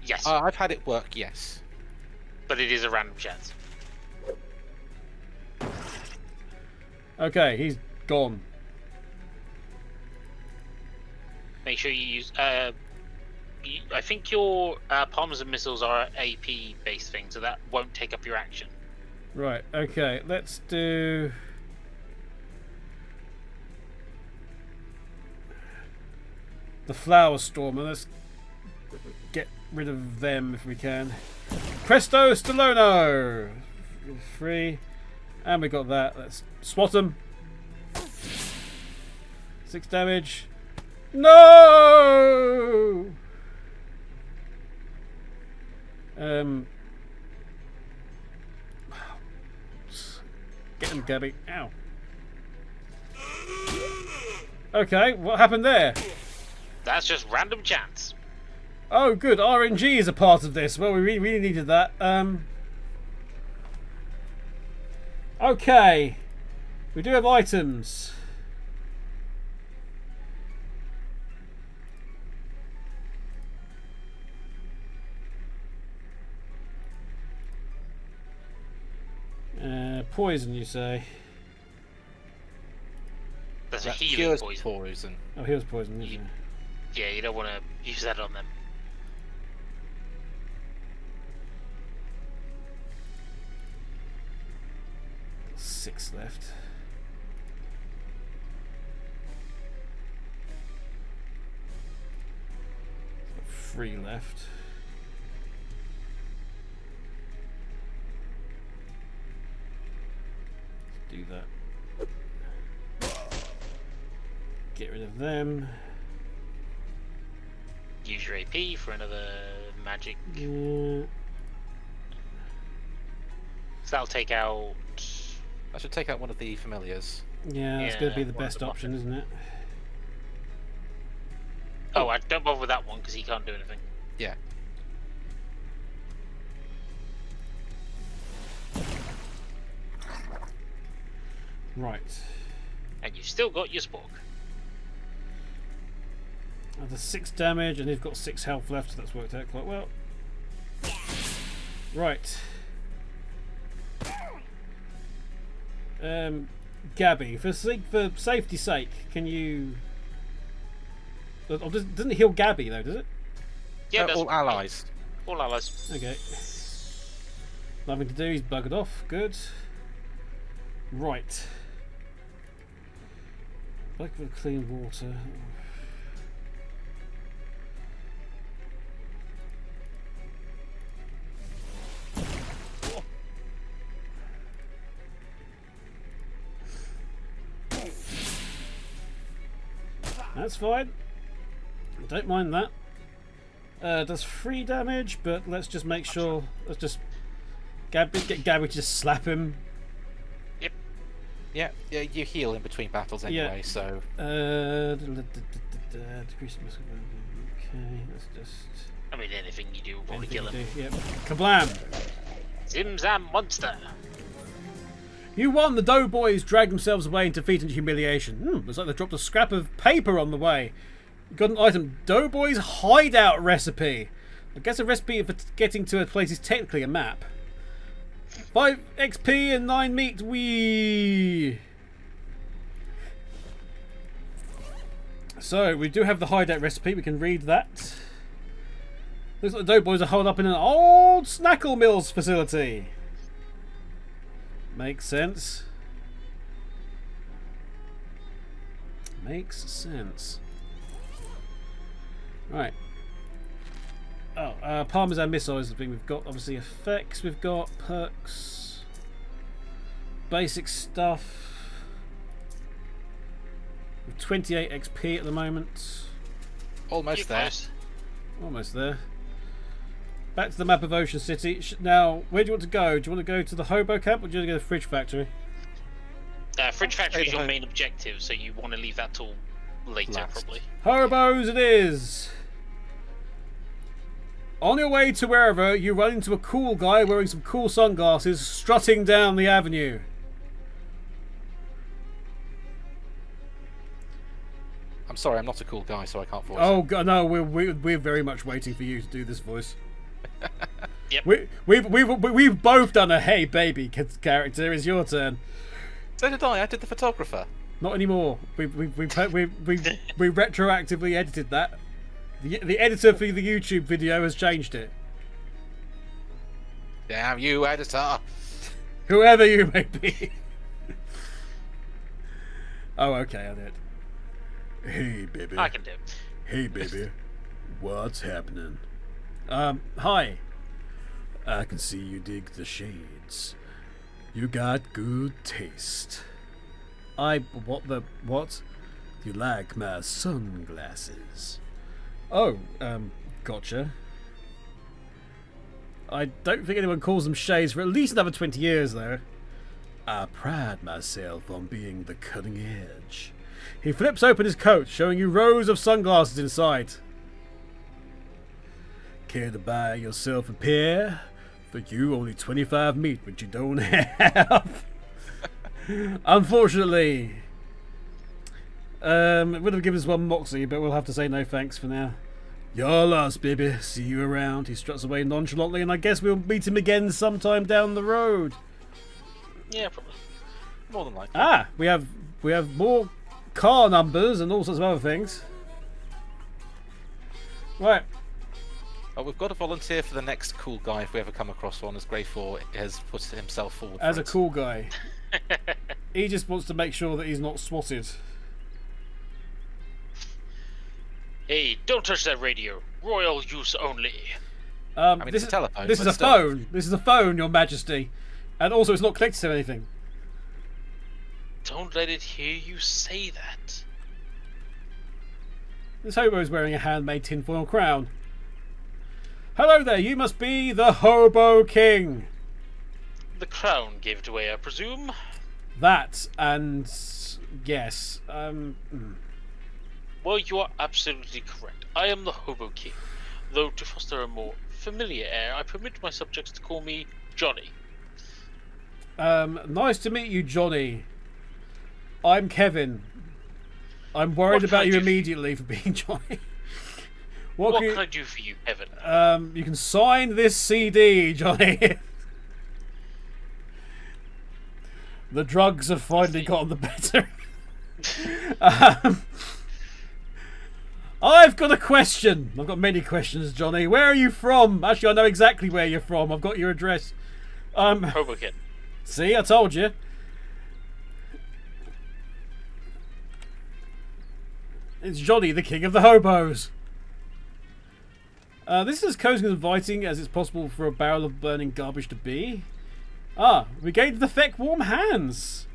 Speaker 2: Yes,
Speaker 3: I've had it work, yes.
Speaker 2: but it is a random chance.
Speaker 1: Okay, he's gone.
Speaker 2: Make sure you use. I think your Parmesan missiles are AP based thing, so that won't take up your action.
Speaker 1: Right, okay, let's do... the Flower Storm, and let's get rid of them if we can. Presto Stallono! 3. And we got that. Let's swat them. 6 damage. No! Get him, Gabby. Ow. Okay, what happened there?
Speaker 2: That's just random chance.
Speaker 1: Oh, good. RNG is a part of this. Well, we really needed that. Okay. We do have items. Poison, you say?
Speaker 2: That's a
Speaker 3: That
Speaker 2: healing
Speaker 3: cures
Speaker 2: poison.
Speaker 3: poison.
Speaker 1: Oh, here's poison, isn't it?
Speaker 2: Yeah, you don't want to use that on them.
Speaker 1: Six left. Three left. Do that. Get rid of them.
Speaker 2: Use your AP for another magic.
Speaker 1: Yeah.
Speaker 2: So that'll take out.
Speaker 3: I should take out one of the familiars.
Speaker 1: Yeah, that's
Speaker 2: Yeah,
Speaker 1: going to be the
Speaker 2: one of
Speaker 1: best
Speaker 2: the
Speaker 1: option, isn't it?
Speaker 2: Oh, I don't bother with that one because he can't do anything.
Speaker 3: Yeah.
Speaker 1: Right.
Speaker 2: And you've still got your spork.
Speaker 1: That's 6 damage, and he's got 6 health left, so that's worked out quite well. Right. Gabby, for safety's sake, can you... Oh, doesn't it heal Gabby, though, does it?
Speaker 2: Yeah, that's
Speaker 3: all allies.
Speaker 2: All allies.
Speaker 1: Okay. Nothing to do, he's buggered off. Good. Right. Back with clean water. That's fine. Don't mind that. Does 3 damage, but let's just make sure. Let's just get Gabby to just slap him.
Speaker 3: Yeah, you heal in between battles anyway,
Speaker 1: Yeah.
Speaker 3: so...
Speaker 1: Decrease the muscle. Okay, let's just.
Speaker 2: I mean, anything you do will probably
Speaker 1: anything
Speaker 2: kill him.
Speaker 1: you do, Yep. Kablam!
Speaker 2: Zim Zam Monster.
Speaker 1: You won! The Doughboys dragged themselves away in defeat and humiliation. Looks like they dropped a scrap of paper on the way. You got an item. Doughboys hideout recipe. I guess a recipe for getting to a place is technically a map. 5 XP and 9 meat. Wee. So we do have the hideout recipe. We can read that. Looks like the Doughboys are holed up in an old Snackle Mills facility. Makes sense. Makes sense. Right. Oh, Parmesan missiles is the thing. We've got obviously effects, we've got perks, basic stuff. With 28 XP at the moment.
Speaker 3: Almost there.
Speaker 2: Close.
Speaker 1: Almost there. Back to the map of Ocean City. Now, where do you want to go? Do you want to go to the Hobo Camp or do you want to go to the Fridge Factory?
Speaker 2: Fridge Factory is
Speaker 3: the
Speaker 2: your
Speaker 3: home.
Speaker 2: main objective, so you want to leave that till later,
Speaker 3: Last.
Speaker 2: probably.
Speaker 1: Hobos it is! On your way to wherever, you run into a cool guy wearing some cool sunglasses strutting down the avenue.
Speaker 3: I'm sorry, I'm not a cool guy, so I can't voice
Speaker 1: Oh
Speaker 3: it.
Speaker 1: god, no, we're very much waiting for you to do this voice.
Speaker 2: Yep.
Speaker 1: We've both done a hey baby character. It's your turn.
Speaker 3: So did I did the photographer.
Speaker 1: Not anymore. We retroactively edited that. The editor for the YouTube video has changed it.
Speaker 3: Damn you, editor!
Speaker 1: Whoever you may be. Oh, okay, I did. Hey, baby.
Speaker 2: I can do it.
Speaker 1: Hey, baby. What's happening? Hi. I can see you dig the shades. You got good taste. What? You like my sunglasses? Oh, gotcha. I don't think anyone calls them shades for at least another 20 years, though. I pride myself on being the cutting edge. He flips open his coat, showing you rows of sunglasses inside. Care to buy yourself a pair? For you, only 25 meat, which you don't have. Unfortunately, it would have given us one moxie, but we'll have to say no thanks for now. Your last, baby. See you around. He struts away nonchalantly, and I guess we'll meet him again sometime down the road.
Speaker 3: Yeah, probably. More than likely.
Speaker 1: Ah, we have more car numbers and all sorts of other things. Right.
Speaker 3: Oh, we've got a volunteer for the next cool guy if we ever come across one, as Greyfore has put himself forward.
Speaker 1: As
Speaker 3: for
Speaker 1: a cool guy. He just wants to make sure that he's not swatted.
Speaker 5: Hey, don't touch that radio. Royal use only.
Speaker 3: I mean, it's a telephone.
Speaker 1: This is
Speaker 3: but
Speaker 1: a
Speaker 3: still.
Speaker 1: phone. This is a phone, Your Majesty. And also, it's not connected to anything.
Speaker 5: Don't let it hear you say that.
Speaker 1: This hobo is wearing a handmade tinfoil crown. Hello there, you must be the Hobo King.
Speaker 5: The crown gave it away, I presume.
Speaker 1: That, and yes.
Speaker 5: Well, you are absolutely correct. I am the Hobo King. Though to foster a more familiar air, I permit my subjects to call me Johnny.
Speaker 1: Nice to meet you, Johnny. I'm Kevin. I'm worried
Speaker 5: What
Speaker 1: about
Speaker 5: can I
Speaker 1: you
Speaker 5: do?
Speaker 1: immediately for being Johnny.
Speaker 5: What
Speaker 1: can
Speaker 5: can I do for you, Kevin?
Speaker 1: you can sign this CD, Johnny. The drugs have finally gotten the better. I've got a question. I've got many questions, Johnny. Where are you from? Actually, I know exactly where you're from. I've got your address.
Speaker 5: Hoboken.
Speaker 1: See, I told you. It's Johnny, the king of the hobos. This is as cozy and inviting as it's possible for a barrel of burning garbage to be. Ah, we gained the thick, warm hands.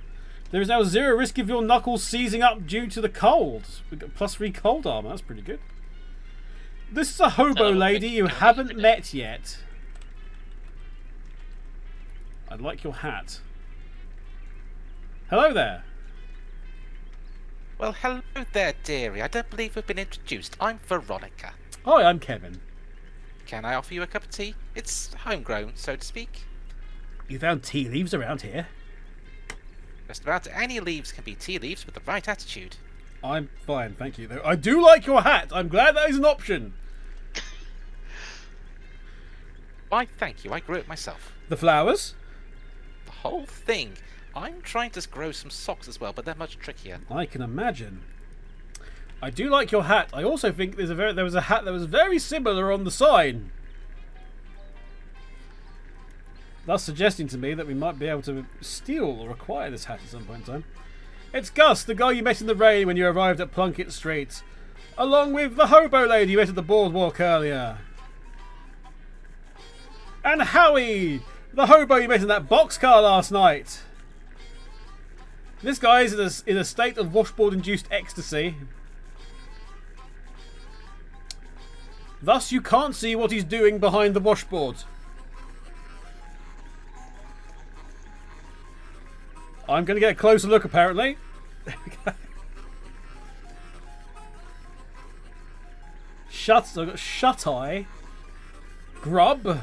Speaker 1: There is now 0 risk of your knuckles seizing up due to the cold. We got +3 cold armor. That's pretty good. This is a hobo lady you haven't met yet. I'd like your hat. Hello there.
Speaker 3: Well, hello there, dearie. I don't believe we've been introduced. I'm Veronica.
Speaker 1: Hi, I'm Kevin.
Speaker 3: Can I offer you a cup of tea? It's homegrown, so to speak.
Speaker 1: You found tea leaves around here?
Speaker 3: Just about any leaves can be tea leaves with the right attitude.
Speaker 1: I'm fine, thank you. Though I do like your hat. I'm glad that is an option.
Speaker 3: Why, thank you. I grew it myself.
Speaker 1: The flowers?
Speaker 3: The whole thing. I'm trying to grow some socks as well, but they're much trickier.
Speaker 1: I can imagine. I do like your hat. I also think there was a hat that was very similar on the sign. Thus suggesting to me that we might be able to steal or acquire this hat at some point in time. It's Gus, the guy you met in the rain when you arrived at Plunkett Street, along with the hobo lady you met at the Boardwalk earlier. And Howie, the hobo you met in that boxcar last night. This guy is in a state of washboard-induced ecstasy. Thus you can't see what he's doing behind the washboard. I'm going to get a closer look, apparently. There we go. I've got shut-eye, grub,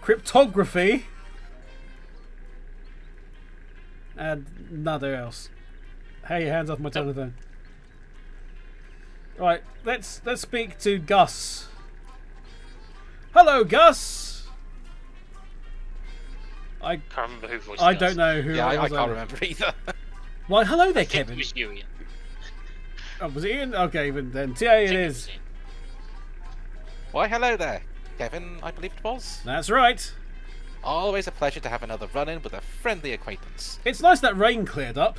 Speaker 1: cryptography, and nothing else. Hey, your hands off my telephone. Right, let's speak to Gus. Hello, Gus.
Speaker 5: Can't remember who voiced
Speaker 1: I
Speaker 5: Gus.
Speaker 1: don't know who.
Speaker 3: Yeah,
Speaker 1: it
Speaker 3: I
Speaker 1: was.
Speaker 3: can't remember either.
Speaker 1: Why, hello there,
Speaker 5: I think
Speaker 1: Kevin.
Speaker 5: it was you, Ian.
Speaker 1: Oh, was it Ian? Okay, then T.A. it is.
Speaker 3: Why, hello there, Kevin, I believe it was.
Speaker 1: That's right.
Speaker 3: Always a pleasure to have another run-in with a friendly acquaintance.
Speaker 1: It's nice that rain cleared up.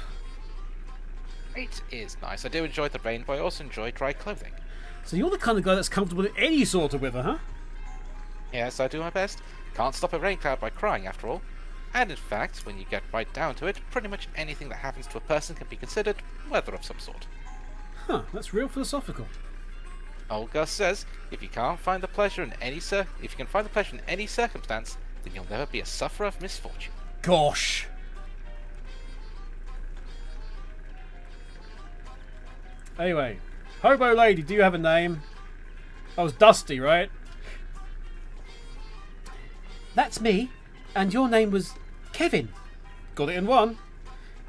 Speaker 3: It is nice. I do enjoy the rain, but I also enjoy dry clothing.
Speaker 1: So you're the kind of guy that's comfortable in any sort of weather, huh?
Speaker 3: Yes, I do my best. Can't stop a rain cloud by crying, after all. And in fact, when you get right down to it, pretty much anything that happens to a person can be considered weather of some sort.
Speaker 1: Huh, that's real philosophical.
Speaker 3: Old Gus says, if you can find the pleasure in any circumstance, then you'll never be a sufferer of misfortune.
Speaker 1: Gosh. Anyway, hobo lady, do you have a name? That was Dusty, right? That's me, and your name was Kevin. Got it in one.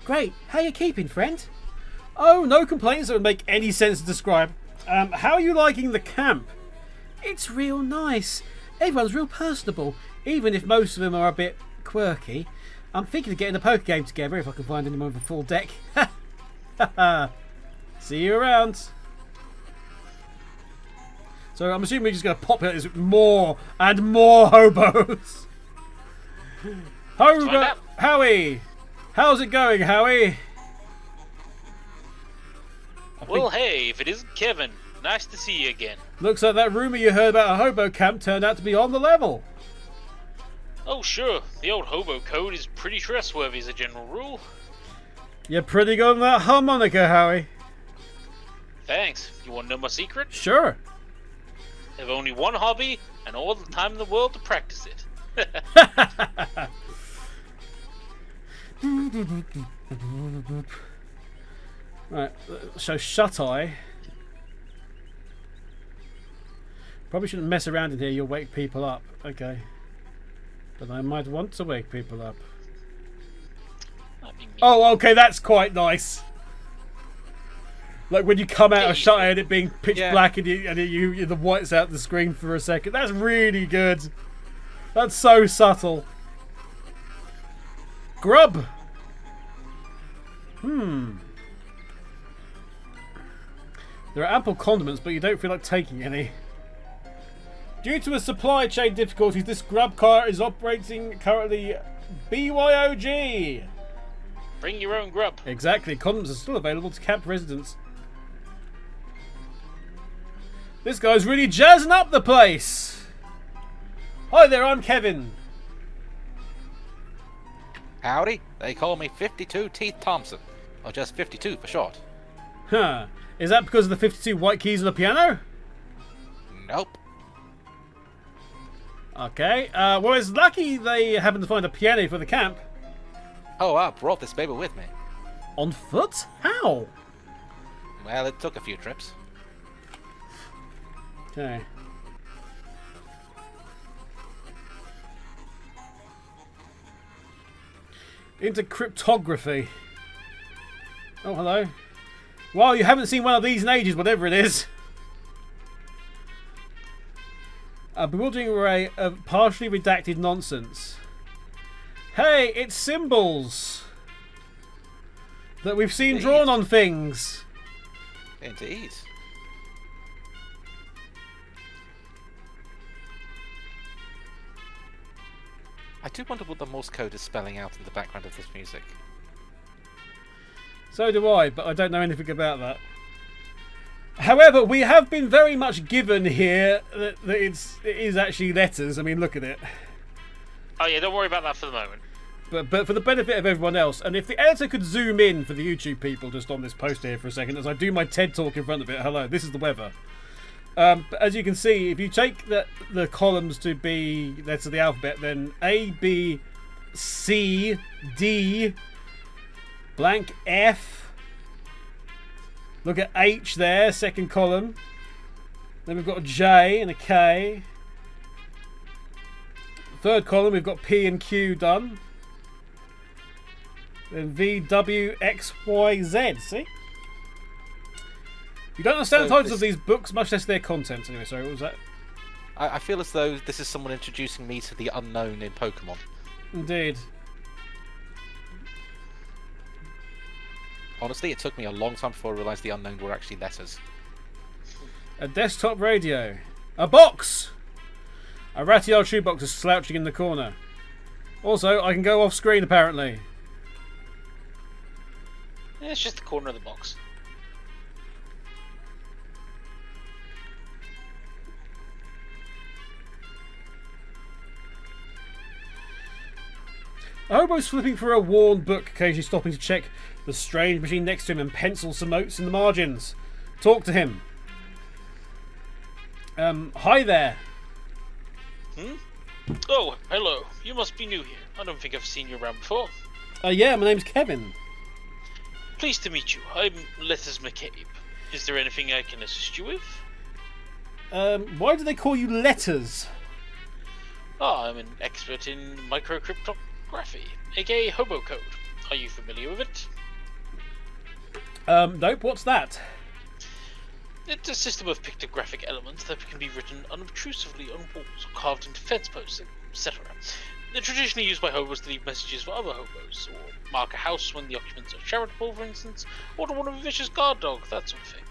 Speaker 1: Great. How you keeping, friend? Oh, no complaints that would make any sense to describe. How are you liking the camp? It's real nice. Everyone's real personable, even if most of them are a bit quirky. I'm thinking of getting a poker game together if I can find anyone with a full deck. See you around. So I'm assuming we're just going to populate more and more hobos. Howie! How's it going, Howie?
Speaker 2: Well, hey, if it isn't Kevin, nice to see you again.
Speaker 1: Looks like that rumour you heard about a hobo camp turned out to be on the level.
Speaker 2: Oh, sure. The old hobo code is pretty trustworthy as a general rule.
Speaker 1: You're pretty good on that harmonica, Howie.
Speaker 2: Thanks. You want to know my secret?
Speaker 1: Sure.
Speaker 2: I have only one hobby and all the time in the world to practice it.
Speaker 1: Right, so Shoto. Probably shouldn't mess around in here, you'll wake people up. Okay. But I might want to wake people up.
Speaker 2: That'd be mean.
Speaker 1: Oh, okay, that's quite nice. Like when you come out of Shoto and it being pitch black and the white's out the screen for a second. That's really good. That's so subtle. Grub. There are ample condiments, but you don't feel like taking any. Due to a supply chain difficulties, this grub car is operating currently BYOG.
Speaker 2: Bring your own grub.
Speaker 1: Exactly. Condoms are still available to camp residents. This guy's really jazzing up the place. Hi there, I'm Kevin.
Speaker 3: Howdy, they call me 52 Teeth Thompson, or just 52 for short.
Speaker 1: Huh. Is that because of the 52 white keys on the piano?
Speaker 3: Nope.
Speaker 1: Okay. Well, it's lucky they happened to find a piano for the camp.
Speaker 3: Oh, I brought this baby with me.
Speaker 1: On foot? How?
Speaker 3: Well, it took a few trips.
Speaker 1: Okay. Into cryptography. Oh, hello. Well, you haven't seen one of these in ages, whatever it is. A bewildering array of partially redacted nonsense. Hey, it's symbols that we've seen drawn on things.
Speaker 3: Indeed. I do wonder what the Morse code is spelling out in the background of this music.
Speaker 1: So do I, but I don't know anything about that. However, we have been very much given here that it is actually letters. I mean, look at it.
Speaker 2: Oh yeah, don't worry about that for the moment.
Speaker 1: But for the benefit of everyone else, and if the editor could zoom in for the YouTube people just on this poster here for a second, as I do my TED talk in front of it. Hello, this is the weather. But as you can see, if you take the columns to be letters of the alphabet, then A, B, C, D, blank F. Look at H there, second column. Then we've got a J and a K. Third column, we've got P and Q done. Then V, W, X, Y, Z. See? You don't understand the titles of these books, much less their contents. Anyway, sorry, what was that?
Speaker 3: I feel as though this is someone introducing me to the unknown in Pokemon.
Speaker 1: Indeed.
Speaker 3: Honestly, it took me a long time before I realised the unknown were actually letters.
Speaker 1: A desktop radio. A box! A ratty old shoebox is slouching in the corner. Also, I can go off screen apparently.
Speaker 2: Yeah, it's just the corner of the box.
Speaker 1: A hobo's flipping through a worn book, occasionally stopping to check the strange machine next to him and pencil some notes in the margins. Talk to him. Hi there.
Speaker 2: Oh, hello. You must be new here. I don't think I've seen you around before.
Speaker 1: Yeah, my name's Kevin.
Speaker 2: Pleased to meet you. I'm Letters McCabe. Is there anything I can assist you with?
Speaker 1: Why do they call you Letters?
Speaker 2: Oh, I'm an expert in pictography, aka Hobo Code. Are you familiar with it?
Speaker 1: Nope, what's that?
Speaker 2: It's a system of pictographic elements that can be written unobtrusively on walls, or carved into fence posts, etc. They're traditionally used by hobos to leave messages for other hobos, or mark a house when the occupants are charitable, for instance, or to warn of a vicious guard dog, that sort of thing.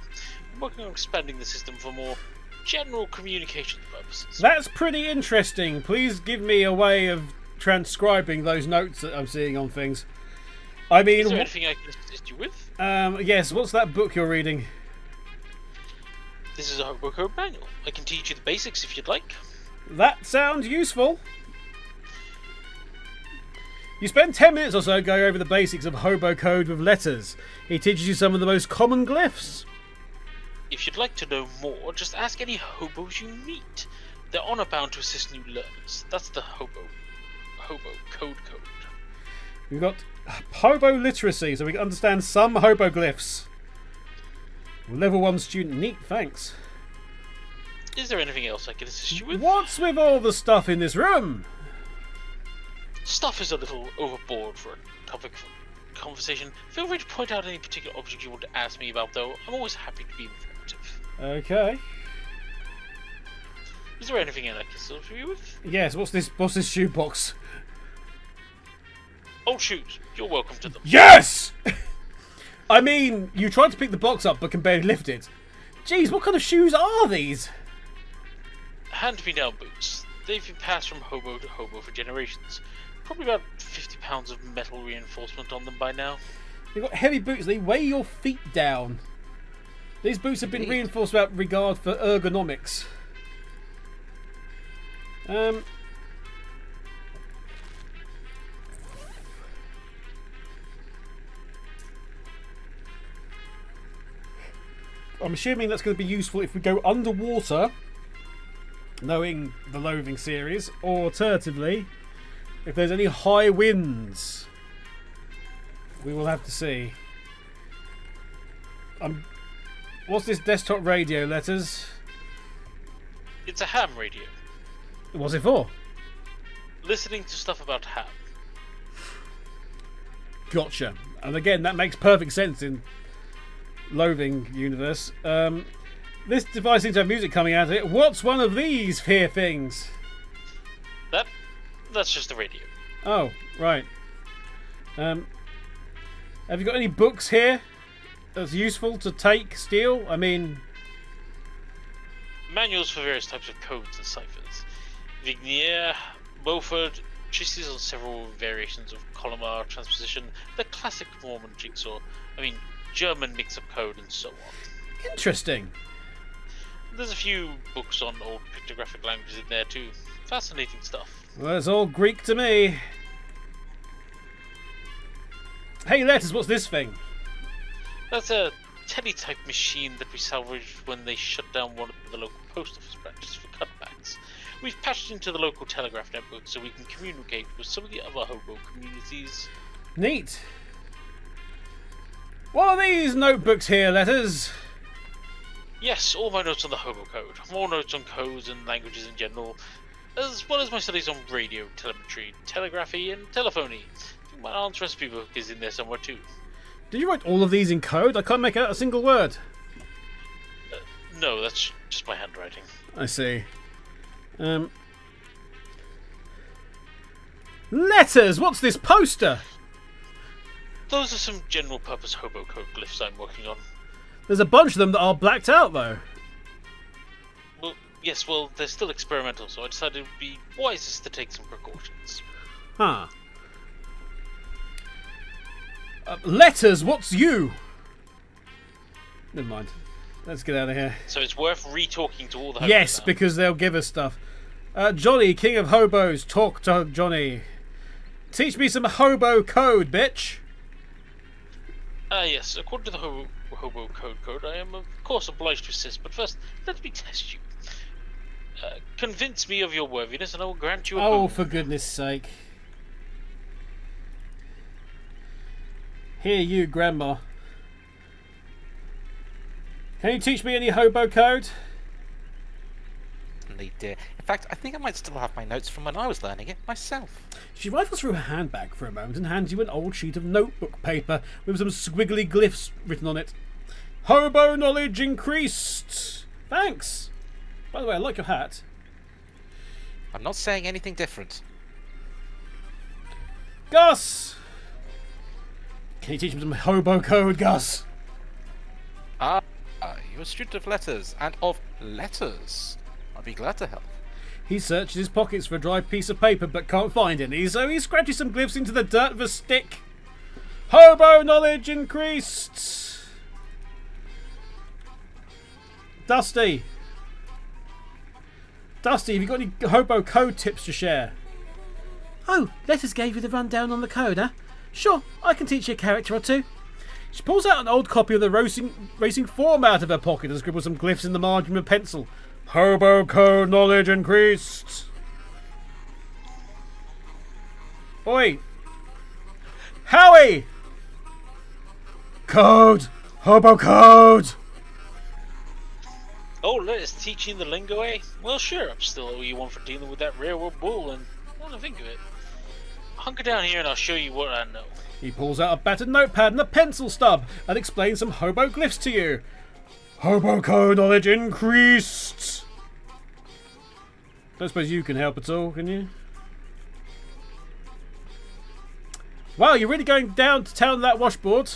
Speaker 2: I'm working on expanding the system for more general communication purposes.
Speaker 1: That's pretty interesting. Please give me a way of transcribing those notes that I'm seeing on things. I mean,
Speaker 2: Is there anything I can assist you with?
Speaker 1: Yes, what's that book you're reading?
Speaker 2: This is a Hobo Code manual. I can teach you the basics if you'd like.
Speaker 1: That sounds useful. You spend 10 minutes or so going over the basics of Hobo Code with letters. He teaches you some of the most common glyphs.
Speaker 2: If you'd like to know more, just ask any hobos you meet. They're honor bound to assist new learners. That's the Hobo Code.
Speaker 1: We've got Hobo Literacy, so we can understand some hoboglyphs. Level 1 student. Neat, thanks.
Speaker 2: Is there anything else I can assist you with?
Speaker 1: What's with all the stuff in this room?
Speaker 2: Stuff is a little overboard for a topic for conversation. Feel free to point out any particular object you want to ask me about, though. I'm always happy to be informative.
Speaker 1: Okay.
Speaker 2: Is there anything I can help you with?
Speaker 1: Yes, what's this shoebox?
Speaker 2: Old shoes. You're welcome to them.
Speaker 1: Yes! I mean, you tried to pick the box up but can barely lift it. Jeez, what kind of shoes are these?
Speaker 2: Hand-me-down boots. They've been passed from hobo to hobo for generations. Probably about 50 pounds of metal reinforcement on them by now.
Speaker 1: They've got heavy boots, they weigh your feet down. These boots have been reinforced without regard for ergonomics. I'm assuming that's going to be useful if we go underwater, knowing the Loathing series, or alternatively, if there's any high winds. We will have to see. What's this desktop radio, letters?
Speaker 2: It's a ham radio.
Speaker 1: What's it for?
Speaker 2: Listening to stuff about ham.
Speaker 1: Gotcha. And again, that makes perfect sense in Loathing universe. This device seems to have music coming out of it. What's one of these here things?
Speaker 2: That's just the radio.
Speaker 1: Oh, right. Have you got any books here that's useful to steal? I mean,
Speaker 2: Manuals for various types of codes and ciphers. Vignier, Beaufort, treatises on several variations of Colomar transposition, the classic Mormon jigsaw, German mix-up code, and so on.
Speaker 1: interesting.
Speaker 2: There's a few books on old pictographic languages in there too. Fascinating stuff.
Speaker 1: Well, it's all Greek to me. Hey, letters, what's this thing?
Speaker 2: That's a teletype machine that we salvaged when they shut down one of the local post office branches for cutbacks. We've patched into the local telegraph network so we can communicate with some of the other hobo communities.
Speaker 1: Neat. What are these notebooks here, letters?
Speaker 2: Yes, all my notes on the Hobo Code. More notes on codes and languages in general, as well as my studies on radio, telemetry, telegraphy, and telephony. I think my aunt's recipe book is in there somewhere too.
Speaker 1: Did you write all of these in code? I can't make out a single word.
Speaker 2: No, that's just my handwriting.
Speaker 1: I see. Letters! What's this poster?
Speaker 2: Those are some general purpose Hobo Code glyphs I'm working on.
Speaker 1: There's a bunch of them that are blacked out, though.
Speaker 2: Well, they're still experimental, so I decided it would be wisest to take some precautions.
Speaker 1: Huh. Letters, what's you? Never mind. Let's get out of here.
Speaker 2: So it's worth re-talking to all the hobos
Speaker 1: Yes,
Speaker 2: now.
Speaker 1: because they'll give us stuff. Johnny, King of Hobos, talk to Johnny. Teach me some hobo code, bitch.
Speaker 2: Yes, according to the Hobo Code, I am of course obliged to assist, but first, let me test you. Convince me of your worthiness and I will grant you a
Speaker 1: Oh,
Speaker 2: boon.
Speaker 1: for goodness sake. Here, you, Grandma. Can you teach me any hobo code?
Speaker 3: certainly, dear. In fact, I think I might still have my notes from when I was learning it myself.
Speaker 1: She rifles through her handbag for a moment and hands you an old sheet of notebook paper with some squiggly glyphs written on it. Hobo knowledge increased. Thanks. By the way, I like your hat.
Speaker 3: I'm not saying anything different.
Speaker 1: Gus! Can you teach him some hobo code, Gus?
Speaker 3: You're a student of letters, and of letters. I'd be glad to help.
Speaker 1: He searches his pockets for a dry piece of paper but can't find any, so he scratches some glyphs into the dirt with a stick. Hobo knowledge increased. Dusty, have you got any hobo code tips to share? Oh, Letters gave you the rundown on the code, huh? Sure, I can teach you a character or two. She pulls out an old copy of the racing form out of her pocket and scribbles some glyphs in the margin with a pencil. Hobo code knowledge increased. Oi! Howie! Code! Hobo code!
Speaker 5: Oh, Let's teaching the lingo, eh? Well, sure, I'm still owe you one for dealing with that railroad bull, and now that I think of it, hunker down here and I'll show you what I know.
Speaker 1: He pulls out a battered notepad and a pencil stub and explains some hobo glyphs to you. Hobo code knowledge increased. Don't suppose you can help at all, can you? Wow, you're really going down to town with that washboard.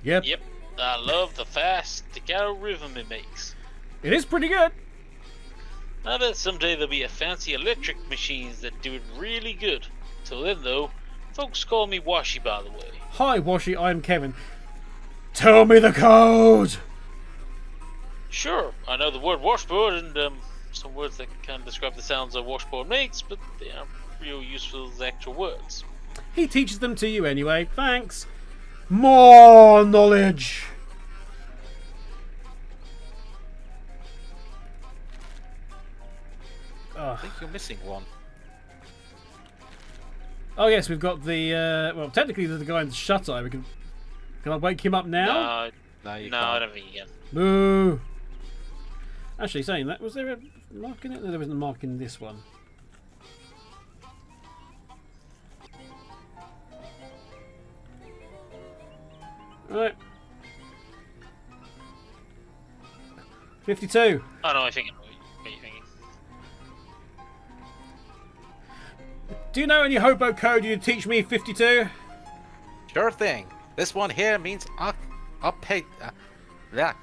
Speaker 1: Yep.
Speaker 5: Yep, I love the fast staccato rhythm it makes.
Speaker 1: It is pretty good.
Speaker 5: I bet someday there'll be a fancy electric machines that do it really good. Till then, though, folks call me Washi, by the way.
Speaker 1: Hi, Washi, I'm Kevin. Tell me the code!
Speaker 5: Sure, I know the word washboard and some words that kind of describe the sounds a washboard makes, but they aren't real useful as actual words.
Speaker 1: He teaches them to you anyway. Thanks. More knowledge.
Speaker 3: I think you're missing one.
Speaker 1: Oh yes, we've got the well, technically there's the guy in the shut eye. Can I wake him up now?
Speaker 3: No, you
Speaker 5: No,
Speaker 3: can't.
Speaker 5: I don't think you can.
Speaker 1: Boo. Actually, saying that, was there a mark in it? No, there wasn't a mark in this one. Right. 52.
Speaker 5: Oh no, I think I know what you're thinking.
Speaker 1: Do you know any hobo code you teach me, 52?
Speaker 3: Sure thing. This one here means arpeggio. I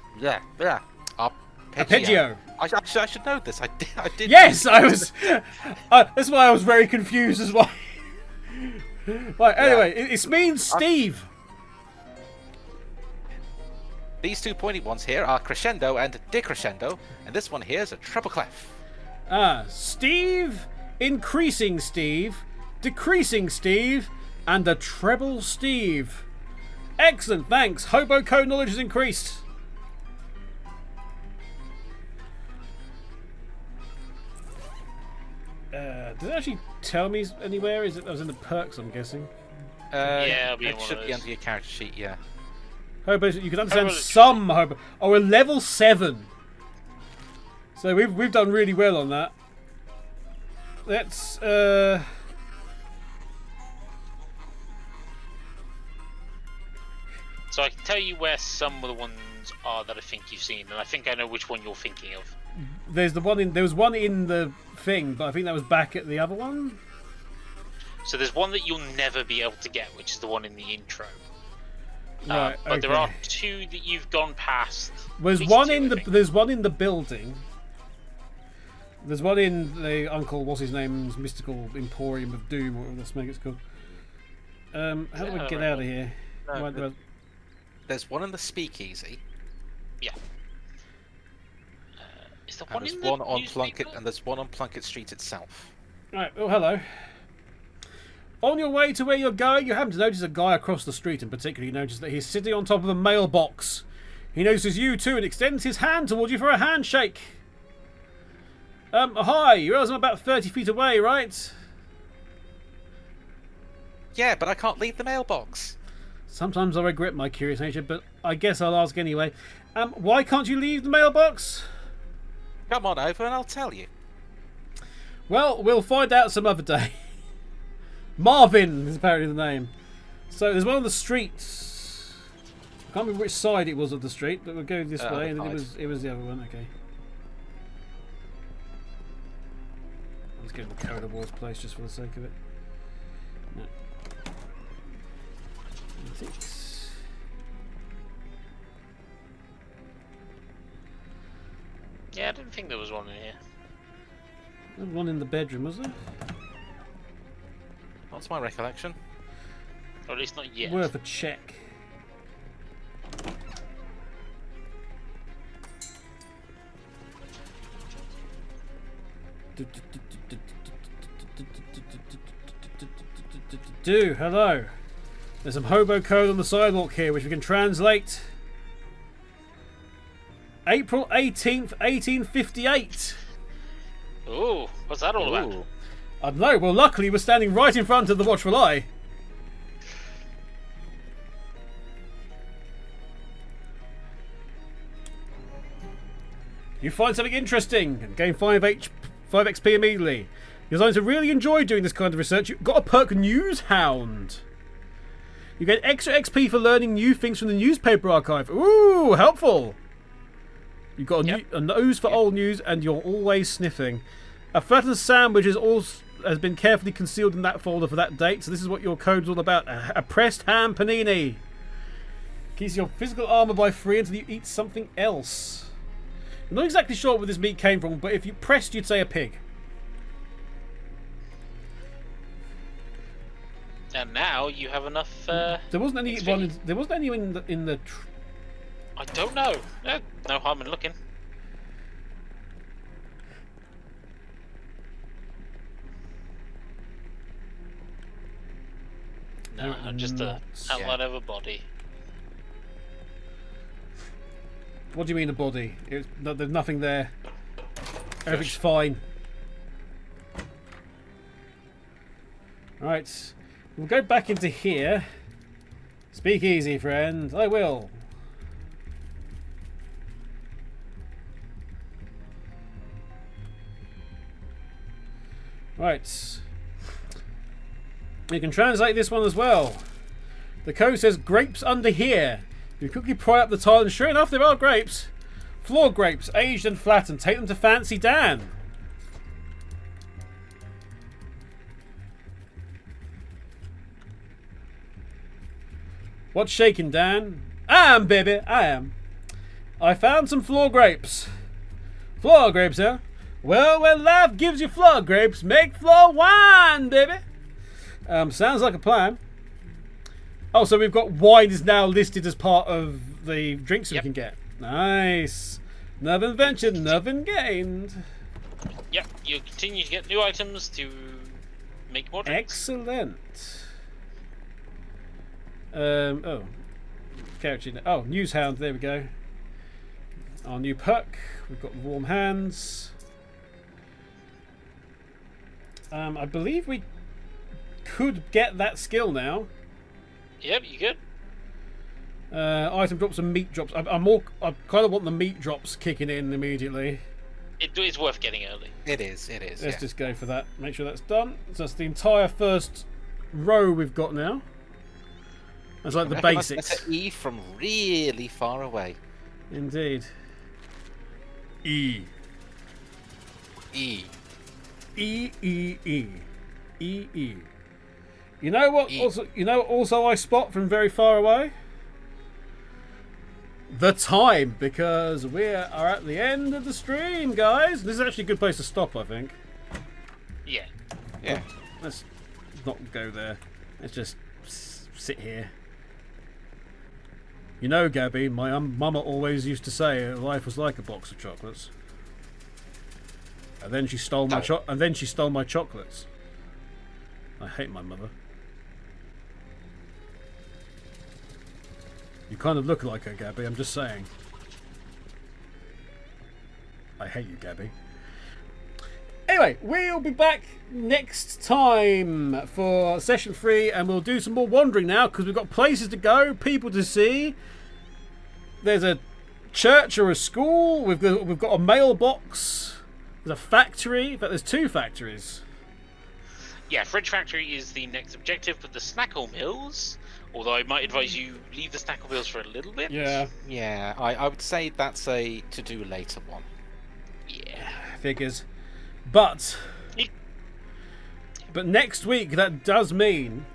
Speaker 3: should know this. I did.
Speaker 1: Yes, I was. That's why I was very confused as well. Right. Anyway, it means Steve.
Speaker 3: These two pointy ones here are crescendo and decrescendo, and this one here is a treble clef.
Speaker 1: Steve, increasing Steve, decreasing Steve, and a treble Steve. Excellent, thanks. Hobo code knowledge has increased. Does it actually tell me anywhere? Is it? I was in the perks, I'm guessing.
Speaker 5: Yeah, it'll be in
Speaker 3: it
Speaker 5: one
Speaker 3: should
Speaker 5: of
Speaker 3: be
Speaker 5: those.
Speaker 3: under your character sheet. Yeah.
Speaker 1: Hobo, you can understand
Speaker 5: Hobo
Speaker 1: some hobo. Oh, we're level 7. So we've done really well on that. Let's
Speaker 5: So I can tell you where some of the ones are that I think you've seen, and I think I know which one you're thinking of.
Speaker 1: there was one in the thing, but I think that was back at the other one.
Speaker 5: So there's one that you'll never be able to get, which is the one in the intro.
Speaker 1: Right,
Speaker 5: But there
Speaker 1: okay.
Speaker 5: are two that you've gone past.
Speaker 1: There's
Speaker 5: At least
Speaker 1: one
Speaker 5: two,
Speaker 1: in
Speaker 5: I
Speaker 1: the
Speaker 5: think.
Speaker 1: there's one in the building. There's one in the Uncle what's his name's mystical emporium of doom, or whatever this make it's called. How do I
Speaker 5: Yeah,
Speaker 1: get
Speaker 5: right.
Speaker 1: out of here?
Speaker 5: No,
Speaker 1: Right,
Speaker 3: There's one in the speakeasy,
Speaker 5: Yeah. Is there
Speaker 3: and
Speaker 5: one
Speaker 3: there's
Speaker 5: in the
Speaker 3: one on
Speaker 5: newspaper?
Speaker 3: Plunkett, and there's one on Plunkett Street itself.
Speaker 1: right. Oh, hello. On your way to where you're going, you happen to notice a guy across the street, and particularly notice that he's sitting on top of a mailbox. He notices you too and extends his hand towards you for a handshake. Hi, you realize I'm about 30 feet away, right?
Speaker 3: Yeah, but I can't leave the mailbox.
Speaker 1: Sometimes I regret my curious nature, but I guess I'll ask anyway. Why can't you leave the mailbox?
Speaker 3: Come on over and I'll tell you.
Speaker 1: Well, we'll find out some other day. Marvin is apparently the name. So there's one on the streets. I can't remember which side it was of the street, but we'll go this way, and then it was the other one. Okay. Let's go to the Code of War's place just for the sake of it. No. Antiques.
Speaker 2: Yeah, I didn't think there was one in here.
Speaker 1: There was one in the bedroom, was there?
Speaker 3: What's my recollection?
Speaker 2: Or at least not yet.
Speaker 1: Worth a check. Hello. There's some hobo code on the sidewalk here, which we can translate. April 18th, 1858.
Speaker 2: Ooh, what's that all about?
Speaker 1: I don't know. Well, luckily we're standing right in front of the Watchful Eye. You find something interesting and gain 5 XP immediately. You're going to really enjoy doing this kind of research. You've got a perk News Hound. You get extra XP for learning new things from the newspaper archive. Ooh, helpful. You've got a nose for old news, and you're always sniffing. A flattened sandwich has been carefully concealed in that folder for that date, so this is what your code's all about. A pressed ham panini. Keeps your physical armor by 3 until you eat something else. I'm not exactly sure where this meat came from, but if you pressed, you'd say a pig.
Speaker 2: And now you have enough.
Speaker 1: There wasn't any. There wasn't any in the.
Speaker 2: I don't know. No harm in looking. No, just the outline of a body.
Speaker 1: What do you mean a body? There's nothing there. Everything's fine. Right. We'll go back into here. Speak easy, friend. I will. Right. We can translate this one as well. The code says grapes under here. You quickly pry up the tile and sure enough there are grapes. Floor grapes, aged and flattened. Take them to Fancy Dan. What's shaking, Dan? I am, baby, I am. I found some floor grapes. Floor grapes, huh? Well, when life gives you floor grapes, make floor wine, baby. Sounds like a plan. Oh, so we've got wine is now listed as part of the drinks we can get. Nice. Nothing ventured, nothing gained.
Speaker 2: Yep, you continue to get new items to make more drinks.
Speaker 1: Excellent. Character. Oh, News Hound. There we go. Our new perk. We've got warm hands. I believe we could get that skill now.
Speaker 2: Yep, you good.
Speaker 1: Item drops and meat drops. I kind of want the meat drops kicking in immediately.
Speaker 2: It's worth getting early.
Speaker 3: It is.
Speaker 1: Let's just go for that. Make sure that's done. So that's the entire first row we've got now. That's like the basics.
Speaker 3: That's an E from really far away.
Speaker 1: Indeed. E.
Speaker 3: E.
Speaker 1: E E E. E E. You know what? Also, I spot from very far away. The time, because we are at the end of the stream, guys. This is actually a good place to stop, I think.
Speaker 2: Yeah.
Speaker 3: Yeah.
Speaker 1: Let's not go there. Let's just sit here. You know, Gabby, my mama always used to say life was like a box of chocolates. And then she stole my chocolates. I hate my mother. You kind of look like her, Gabby. I'm just saying. I hate you, Gabby. Anyway, we'll be back next time for session 3, and we'll do some more wandering now because we've got places to go, people to see. There's a church or a school. We've got a mailbox. There's a factory. In fact, there's 2 factories.
Speaker 2: Yeah, Fridge Factory is the next objective, but the Snackle Mills, although I might advise you leave the Snackle Mills for a little bit.
Speaker 1: Yeah.
Speaker 3: Yeah, I would say that's a to-do later one.
Speaker 2: Yeah.
Speaker 1: Figures. But next week, that does mean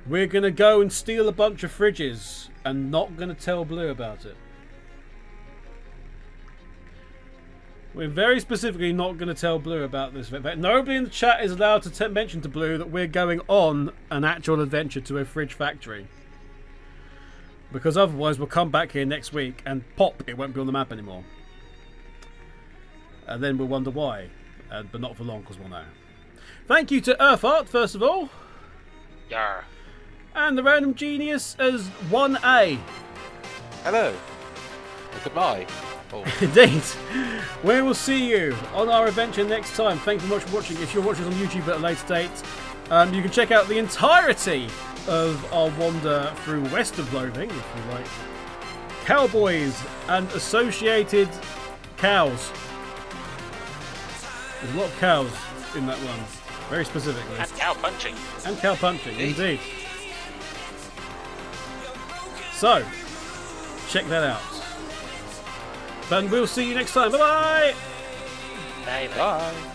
Speaker 1: we're going to go and steal a bunch of fridges and not going to tell Blue about it. We're very specifically not going to tell Blue about this. In fact, nobody in the chat is allowed to mention to Blue that we're going on an actual adventure to a fridge factory. Because otherwise we'll come back here next week and pop, it won't be on the map anymore. And then we'll wonder why. But not for long, because we'll know. Thank you to Urtheart, first of all.
Speaker 2: Yarr.
Speaker 1: And the Random Genius as 1A.
Speaker 3: Hello. Well, goodbye. Oh.
Speaker 1: Indeed. We will see you on our adventure next time. Thanks so much for watching. If you're watching us on YouTube at a later date, you can check out the entirety of our wander through West of Loathing, if you like. Cowboys and associated cows. There's a lot of cows in that one, very specifically.
Speaker 2: And cow punching.
Speaker 1: And cow punching, indeed. So, check that out. But we'll see you next time. Bye-bye!
Speaker 2: Bye.
Speaker 3: Bye.